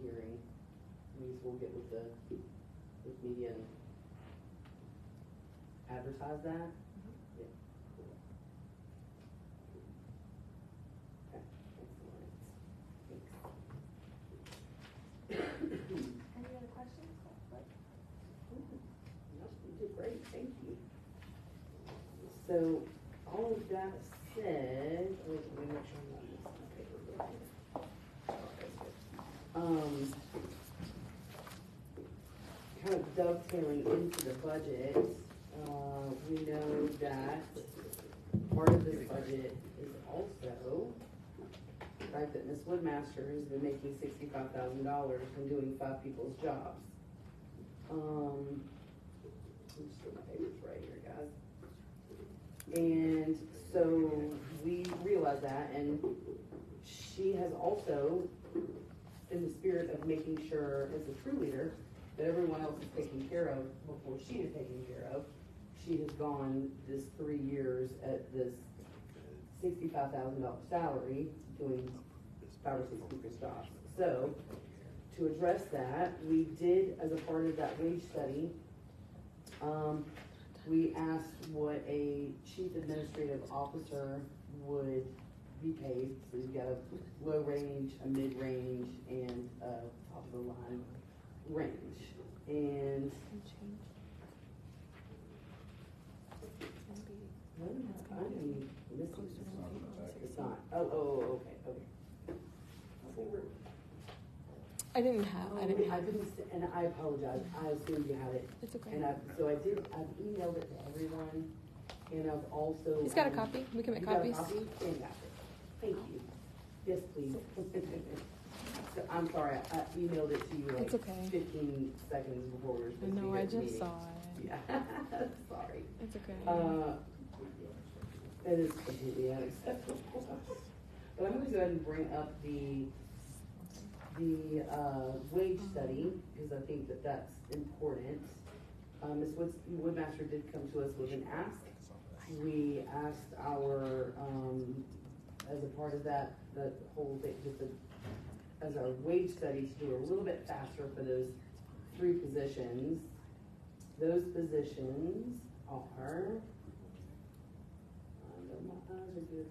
hearing. We'll get with media and advertise that. Yeah, cool. Okay, excellent. Thanks. Any other questions? No, you did great, thank you. So, all of that said, let me make sure I'm not missing my paper real quick. Kind of dovetailing into the budget, we know that part of this budget is also, right, that Ms. Woodmaster has been making $65,000 from doing 5 people's jobs. Just put my papers right here, guys. And so we realize that, and she has also, in the spirit of making sure, as a true leader, that everyone else is taken care of before she is taken care of, she has gone this 3 years at this $65,000 salary doing 5 or 6 people's jobs. So, to address that, we did, as a part of that wage study, we asked what a chief administrative officer would be paid. So you've got a low range, a mid range, and a top of the line range. And I'm missing something. It's not. Oh, okay. I didn't have, And I apologize, I assumed you had it. It's okay. And I've emailed it to everyone, and I've also. He's got a copy. We can make You got a copies. copy? Fantastic. Thank you. Yes, please. So, I'm sorry, I emailed it to you like It's okay. 15 seconds before we were supposed to be No, here I at the just meeting. saw it. Yeah, sorry. It's okay. It is completely unacceptable. But I'm gonna go ahead and bring up the wage study, because I think that that's important. Ms. Woodmaster did come to us with an ask. We asked our, as a part of that whole thing, as our wage study, to do a little bit faster for those 3 positions. Those positions are, I know my eyes are good,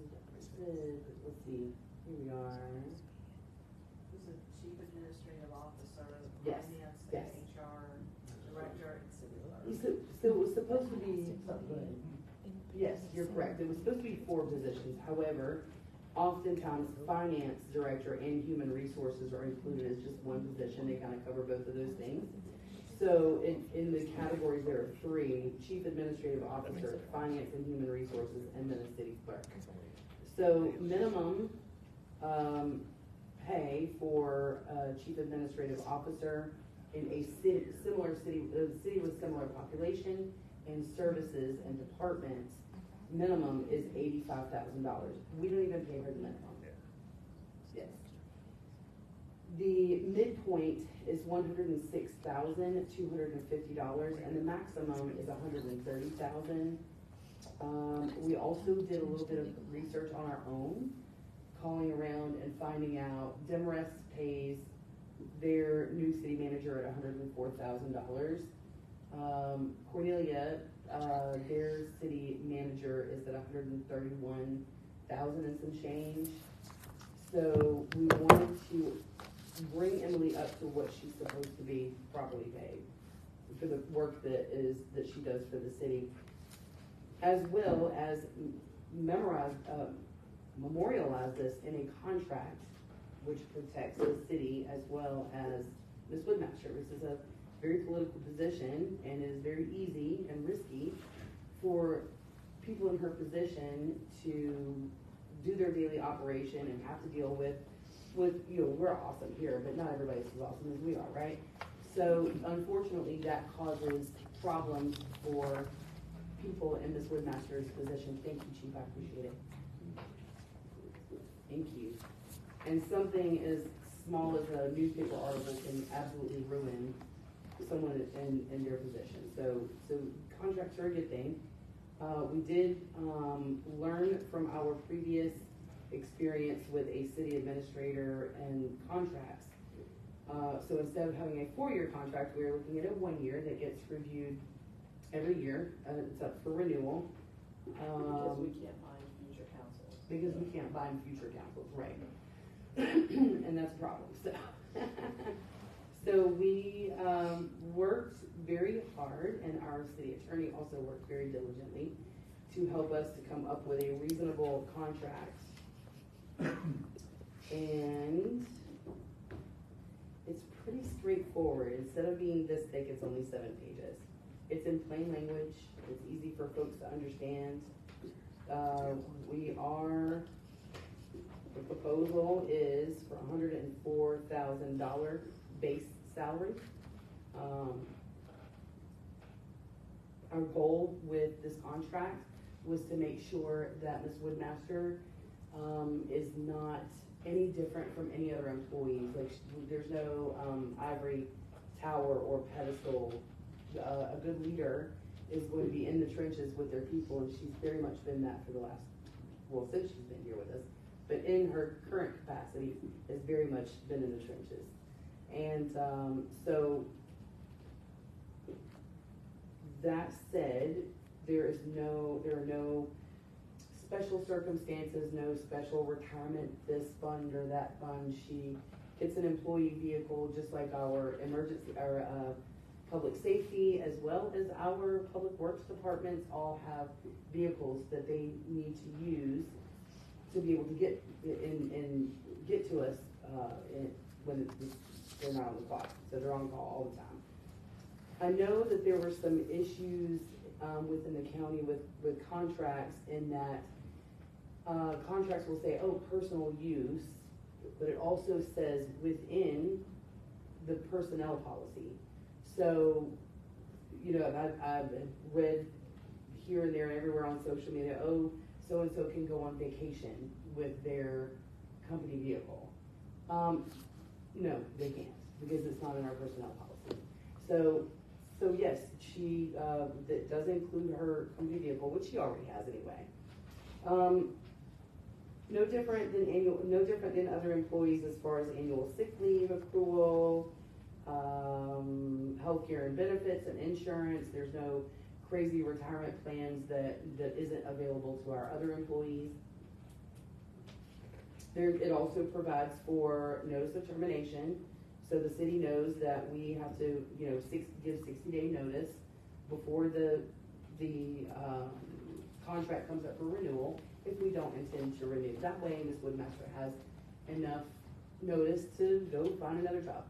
let's see, here we are. Who's a chief administrative officer, Yes, finance, yes. HR, director, and city clerk? So it was supposed to be, yes, you're correct, it was supposed to be 4 positions, however, oftentimes finance director and human resources are included as just one position, they kind of cover both of those things. So in the categories, there are 3, chief administrative officer, finance and human resources, and then a city clerk. So minimum pay for chief administrative officer in a city with similar population and services and departments, minimum is $85,000. We don't even pay her the minimum. Yes. The midpoint is $106,250, and the maximum is $130,000. We also did a little bit of research on our own, calling around and finding out Demorest pays their new city manager at $104,000. Cornelia, their city manager is at $131,000 and some change. So we wanted to bring Emily up to what she's supposed to be properly paid for the work that she does for the city, as well as memorialize this in a contract which protects the city as well as Ms. Woodmaster. This is a very political position and is very easy and risky for people in her position to do their daily operation and have to deal with, you know, we're awesome here, but not everybody's as awesome as we are, right? So unfortunately, that causes problems for people in Ms. Woodmaster's position. Thank you, Chief, I appreciate it. Thank you. And something as small as a newspaper article can absolutely ruin someone in their position. So contracts are a good thing. We did learn from our previous experience with a city administrator and contracts. So instead of having a 4-year contract, we're looking at a 1 year that gets reviewed every year. It's up for renewal. Because we can't bind future councils. Because we can't bind future councils, right? And that's a problem. So we worked very hard, and our city attorney also worked very diligently to help us to come up with a reasonable contract. And it's pretty straightforward. Instead of being this thick, it's only 7 pages. It's in plain language. It's easy for folks to understand. The proposal is for $104,000 base salary. Our goal with this contract was to make sure that Ms. Woodmaster is not any different from any other employees. Like, there's no ivory tower or pedestal. A good leader is going to be in the trenches with their people, and she's very much been that for the last, well, since she's been here with us, but in her current capacity has very much been in the trenches. And so that said, there are no special circumstances, no special retirement, this fund or that fund. She gets an employee vehicle just like our public safety, as well as our public works departments all have vehicles that they need to use to be able to get and get to us when they're not on the clock. So they're on call all the time. I know that there were some issues within the county with contracts, in that contracts will say, oh, personal use, but it also says within the personnel policy. So, you know, I've read here and there and everywhere on social media, oh, so-and-so can go on vacation with their company vehicle. No, they can't, because it's not in our personnel policy. So yes, she, that does include her company vehicle, which she already has anyway. No different than other employees as far as annual sick leave accrual, healthcare and benefits and insurance. There's no crazy retirement plans that isn't available to our other employees. It also provides for notice of termination. So the city knows that we have to, you know, give 60-day notice before the contract comes up for renewal if we don't intend to renew. That way, Ms. Woodmaster has enough notice to go find another job.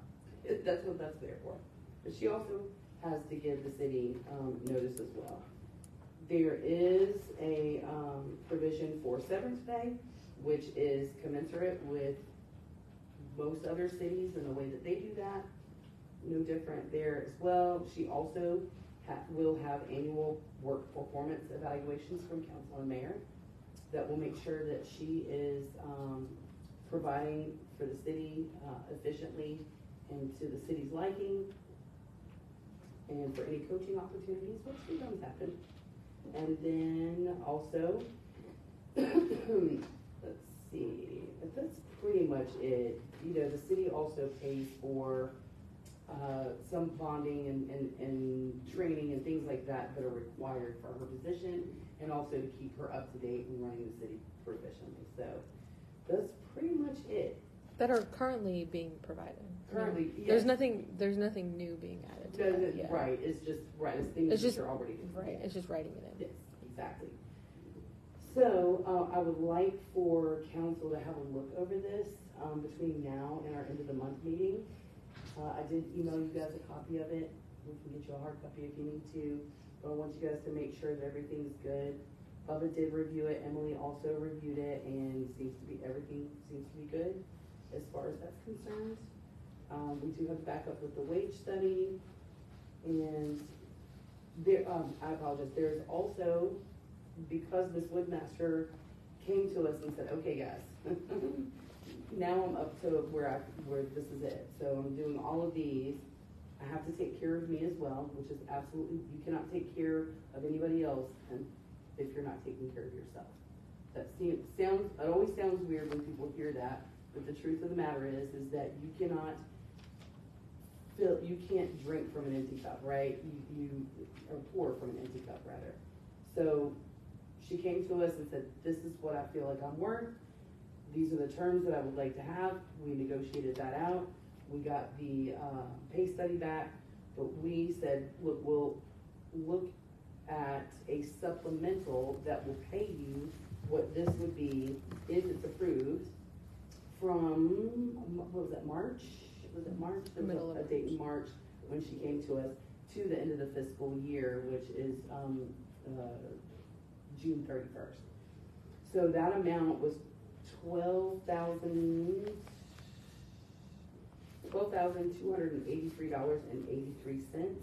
That's what that's there for. But she also has to give the city notice as well. There is a provision for severance pay, which is commensurate with most other cities and the way that they do that. No different there as well. She also will have annual work performance evaluations from council and mayor that will make sure that she is providing for the city efficiently and to the city's liking, and for any coaching opportunities, which sometimes happen. And then also, let's see, that's pretty much it. You know, the city also pays for some bonding and training and things like that that are required for her position, and also to keep her up to date and running the city professionally. So that's pretty much it. That are currently being provided. Currently, yes. There's nothing new being added to that yet. Right, it's just, right, it's things that are already. Right, it's just writing it in. Yes, exactly. So, I would like for council to have a look over this, between now and our end of the month meeting. I did email you guys a copy of it. We can get you a hard copy if you need to, but I want you guys to make sure that everything's good. Bubba did review it, Emily also reviewed it, and everything seems to be good as far as that's concerned. We do have backup with the wage study, and there, I apologize, there's also, because Ms. Woodmaster came to us and said, okay, guys, now I'm up to where this is it. So I'm doing all of these. I have to take care of me as well, which is absolutely, you cannot take care of anybody else if you're not taking care of yourself. It always sounds weird when people hear that, but the truth of the matter is that you can't drink from an empty cup, right? You or pour from an empty cup, rather. So she came to us and said, this is what I feel like I'm worth. These are the terms that I would like to have. We negotiated that out. We got the pay study back, but we said, look, we'll look at a supplemental that will pay you what this would be if it's approved from, what was that, March? Was it March? There was a date in March when she came to us to the end of the fiscal year, which is June 31st. So that amount was $12,283.83.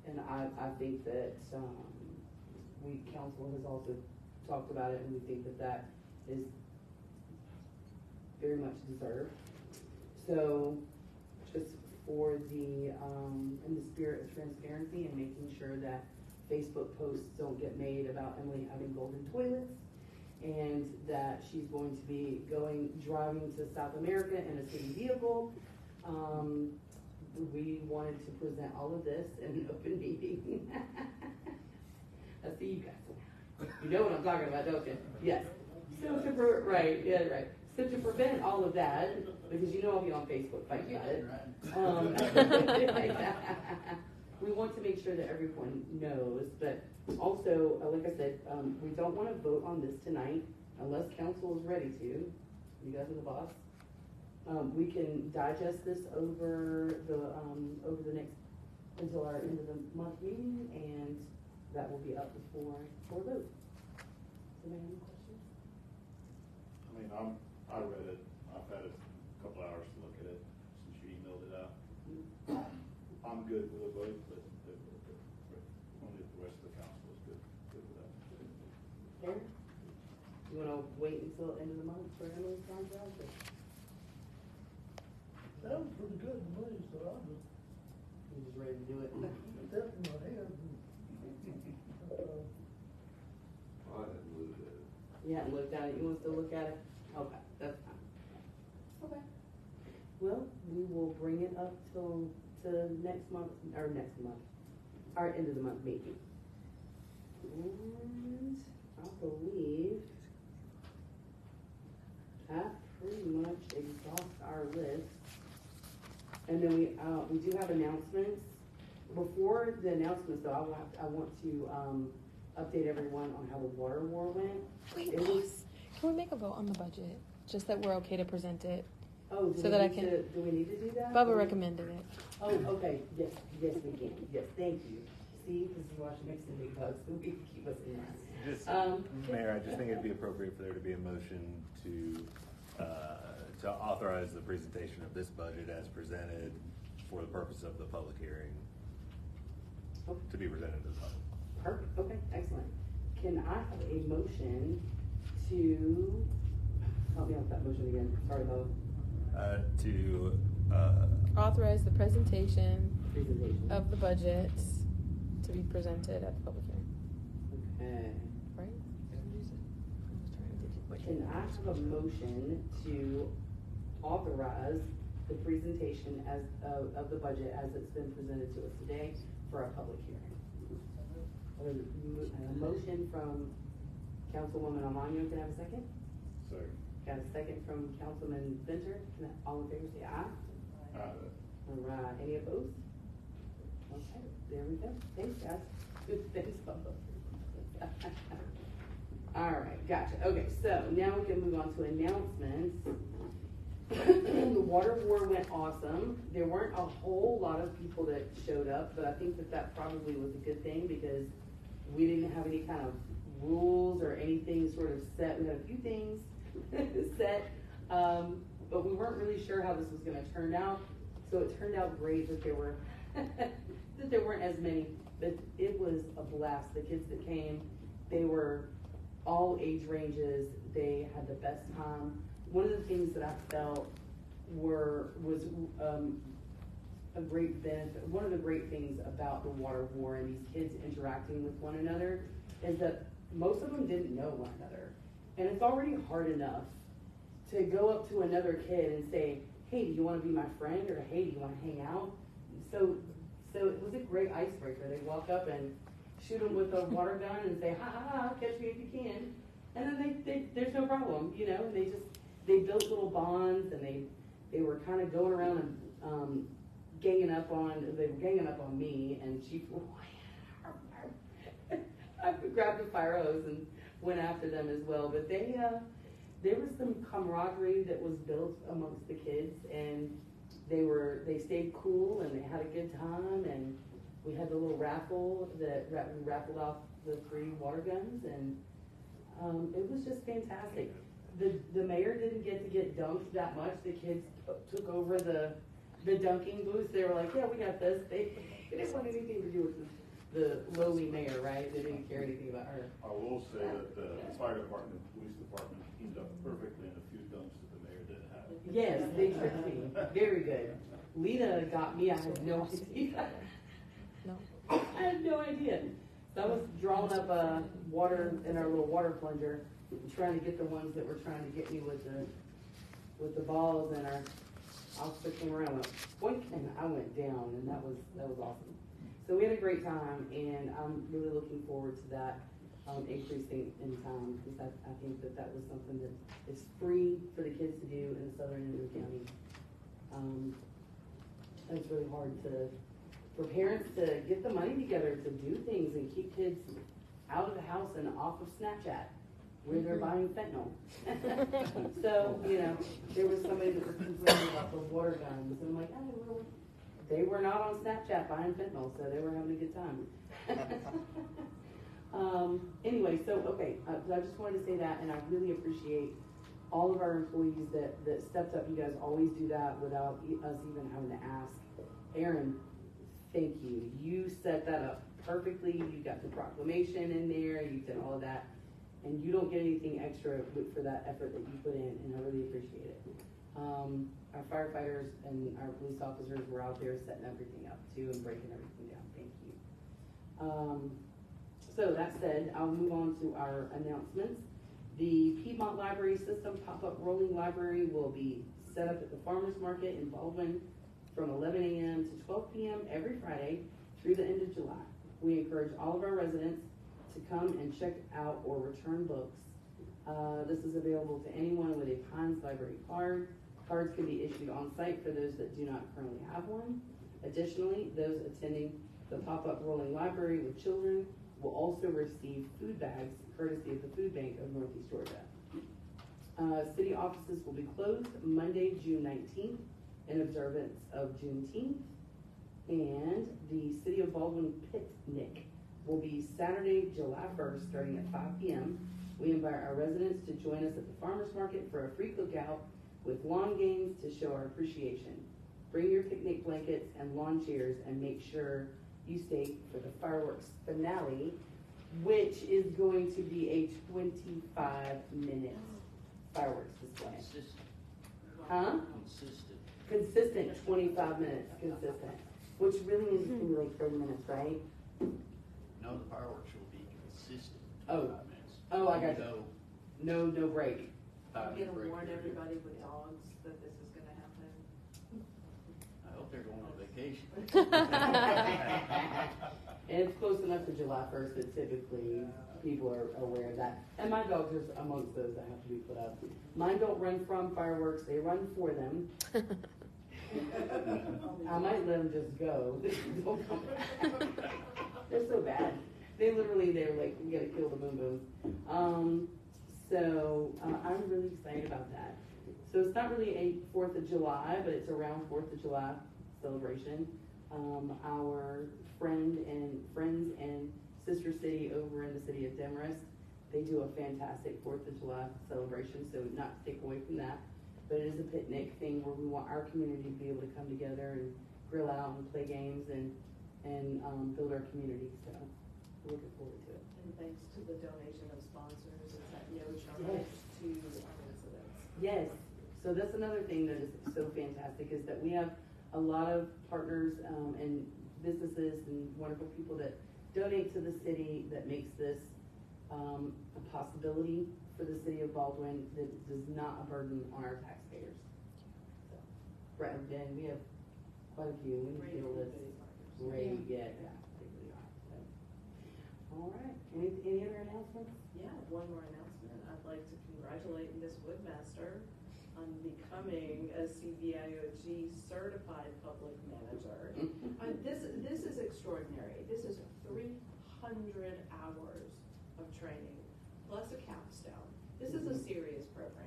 And I think that council has also talked about it, and we think that is very much deserved. So just for the, in the spirit of transparency and making sure that Facebook posts don't get made about Emily having golden toilets, and that she's going to be driving to South America in a city vehicle, we wanted to present all of this in an open meeting. I see you guys. You know what I'm talking about, don't you? Yes. So right. So to prevent all of that, because you know I'll be on Facebook fighting about it. We want to make sure that everyone knows, but also, like I said, we don't want to vote on this tonight unless council is ready to. You guys are the boss. We can digest this over the next, until our end of the month meeting, and that will be up for a vote. Do you have any questions? I mean, I read it. I've had a couple hours to look at it since you emailed it out. I'm good with a vote, but only if the rest of the council is good with that. Karen? You want to wait until the end of the month for Emily's contract? Or? That was pretty good to me, so I just. You're just ready to do it? That's in my head. I hadn't looked at it. You haven't looked at it? You want us to look at it? Okay, that's fine. Okay. Well, we will bring it up to next month, our end of the month meeting. And I believe that pretty much exhausts our list. And then we do have announcements. Before the announcements, though, I want to update everyone on how the water war went. Wait, please. Can we make a vote on the budget? Just that we're okay to present it. Oh, so that I can. Do we need to do that? Bubba recommended it. Oh, okay. Yes, we can. Yes, thank you. See, this is why she makes the big bucks, so we can keep us in line. Mayor, I just think it'd be appropriate for there to be a motion to authorize the presentation of this budget as presented for the purpose of the public hearing to be presented to the public. Perfect. Okay, excellent. Can I have a motion to help me out with that motion again? Sorry, Bob. To authorize the presentation of the budget to be presented at the public hearing. Okay. Right? Can I have a motion to authorize the presentation of the budget as it's been presented to us today for a public hearing? A motion from Councilwoman Almaño. Can I have a second? Second. Got a second from Councilman Center. All in favor say aye. Aye. All right. Any opposed? Okay, there we go. Thanks, guys. Good. Thanks, Bubba. All right, gotcha. Okay, so now we can move on to announcements. The water war went awesome. There weren't a whole lot of people that showed up, but I think that probably was a good thing because we didn't have any kind of rules or anything sort of set. We had a few things set, but we weren't really sure how this was gonna turn out. So it turned out great that there were, that there weren't as many, but it was a blast. The kids that came, they were all age ranges. They had the best time. One of the things that I felt was a great benefit. One of the great things about the water war and these kids interacting with one another is that most of them didn't know one another. And it's already hard enough to go up to another kid and say, hey, do you want to be my friend? Or hey, do you want to hang out? So it was a great icebreaker. They walk up and shoot them with a water gun and say, ha ha ha, catch me if you can. And then there's no problem, you know, and they built little bonds, and they were kind of going around and ganging up on me, and she I grabbed a fire hose and went after them as well. But there was some camaraderie that was built amongst the kids, and they stayed cool and they had a good time, and we had the little raffle that we raffled off the 3 water guns, and it was just fantastic. The mayor didn't get dunked that much. The kids took over the dunking booth. They were like, yeah, we got this. They didn't want anything to do with the lowly mayor, right? They didn't care anything about her. I will say that the fire department, police department teamed up perfectly in a few dumps that the mayor didn't have. Yes, they tricked me. Very good. Lita got me. I had no idea. No. I had no idea. So I was drawing up water in our little water plunger, trying to get the ones that were trying to get me with the balls, and our officer came around and went boink, and I went down, and that was awesome. So we had a great time, and I'm really looking forward to that increasing in time, because I think that was something that is free for the kids to do in the southern end of the county. It's really hard for parents to get the money together to do things and keep kids out of the house and off of Snapchat, where they're buying fentanyl. So, you know, there was somebody that was complaining about the water guns, and I'm like, oh, well, they were not on Snapchat buying fentanyl, so they were having a good time. Anyway, so, okay, I just wanted to say that, and I really appreciate all of our employees that stepped up. You guys always do that without us even having to ask. Aaron, thank you. You set that up perfectly. You got the proclamation in there. You did all of that. And you don't get anything extra for that effort that you put in, and I really appreciate it. Our firefighters and our police officers were out there setting everything up too and breaking everything down. Thank you. So that said, I'll move on to our announcements. The Piedmont Library System pop-up rolling library will be set up at the Farmers Market in Baldwin from 11 a.m. to 12 p.m. every Friday through the end of July. We encourage all of our residents to come and check out or return books. This is available to anyone with a Pines Library card. Cards can be issued on site for those that do not currently have one. Additionally, those attending the pop-up rolling library with children will also receive food bags courtesy of the Food Bank of Northeast Georgia. City offices will be closed Monday, June 19th in observance of Juneteenth. And the City of Baldwin picnic will be Saturday, July 1st, starting at 5 p.m. We invite our residents to join us at the Farmers Market for a free cookout with lawn games to show our appreciation. Bring your picnic blankets and lawn chairs, and make sure you stay for the fireworks finale, which is going to be a 25-minute fireworks display. Consistent. Huh? Consistent 25 minutes, consistent. Which really needs to be like 30 minutes, right? No, the fireworks will be consistent. Oh. 25 minutes. Oh, I got you. No break. I'm gonna warn everybody with dogs that this is gonna happen. I hope they're going on vacation. And it's close enough to July 1st that typically people are aware of that. And my dogs are amongst those that have to be put up. Mine don't run from fireworks, they run for them. I might let them just go. Don't come back. They're so bad. They're like, we gotta kill the boom booms. So I'm really excited about that. So it's not really a 4th of July, but it's around 4th of July celebration. Our friends and sister city over in the city of Demarest They do a fantastic 4th of July celebration, so not to take away from that. But it is a picnic thing where we want our community to be able to come together and grill out and play games and build our community. So we're looking forward to it. And thanks to the donation of sponsors, it's at no charge to our residents. Yes. So that's another thing that is so fantastic is that we have a lot of partners and businesses and wonderful people that donate to the city that makes this a possibility for the city of Baldwin that is not a burden on our taxpayers. So, right, and we have quite a few. We need to deal with great, yeah, they really are. So. All right. Any other announcements? Yeah, one more announcement. I'd like to congratulate Miss Woodmaster on becoming a CBIOG certified public manager. This is extraordinary. This is 300 hours of training plus a capstone. This is a serious program.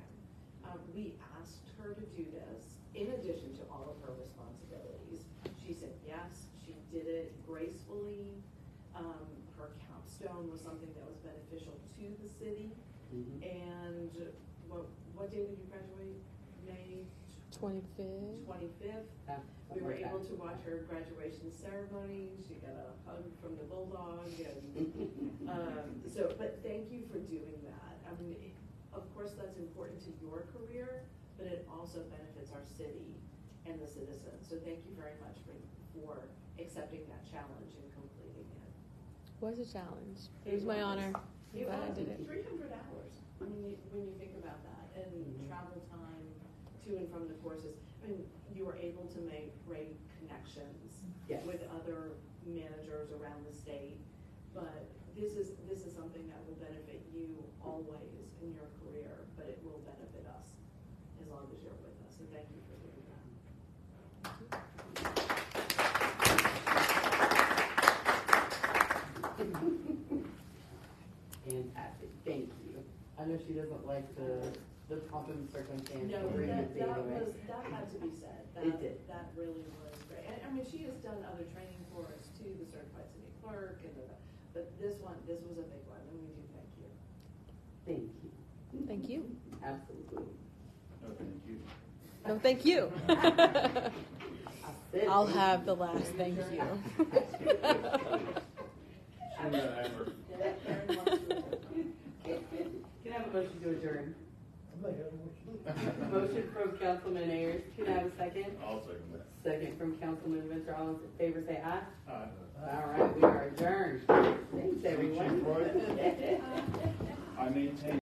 We asked her to do this in addition to all of her responsibilities. She said yes. She did it gracefully. Her capstone was something that was beneficial to the city. And what day did you graduate? May 25th. 25th. We were able to watch her graduation ceremony. She got a hug from the bulldog, and but thank you for doing that. I mean, of course, that's important to your career, but it also benefits our city and the citizens. So thank you very much for accepting that challenge and completing it. Was a challenge. It was my honor. I'm glad I did it. 300 hours. I mean, when you think about that, and travel time to and from the courses. I mean, you were able to make great connections with other managers around the state, but this is something that will benefit you always in your career, but it will benefit us as long as you're with us. So thank you for doing that. Fantastic. Thank you. I know she doesn't like the pomp and circumstance. No, of bringing it that anyway. had to be said. It did. That really was great. And, I mean, she has done other training for us too, the certified city clerk, but this was a big one, and we do thank you. Thank you. Thank you. Absolutely. No, thank you. No, thank you. I'll have the last thank you. Can I have a motion to adjourn? Motion from Councilman Ayers. Can I have a second? I'll second that. Second from Councilman Venture. All in favor say aye. Aye. All right, we are adjourned. Thanks, everyone. I maintain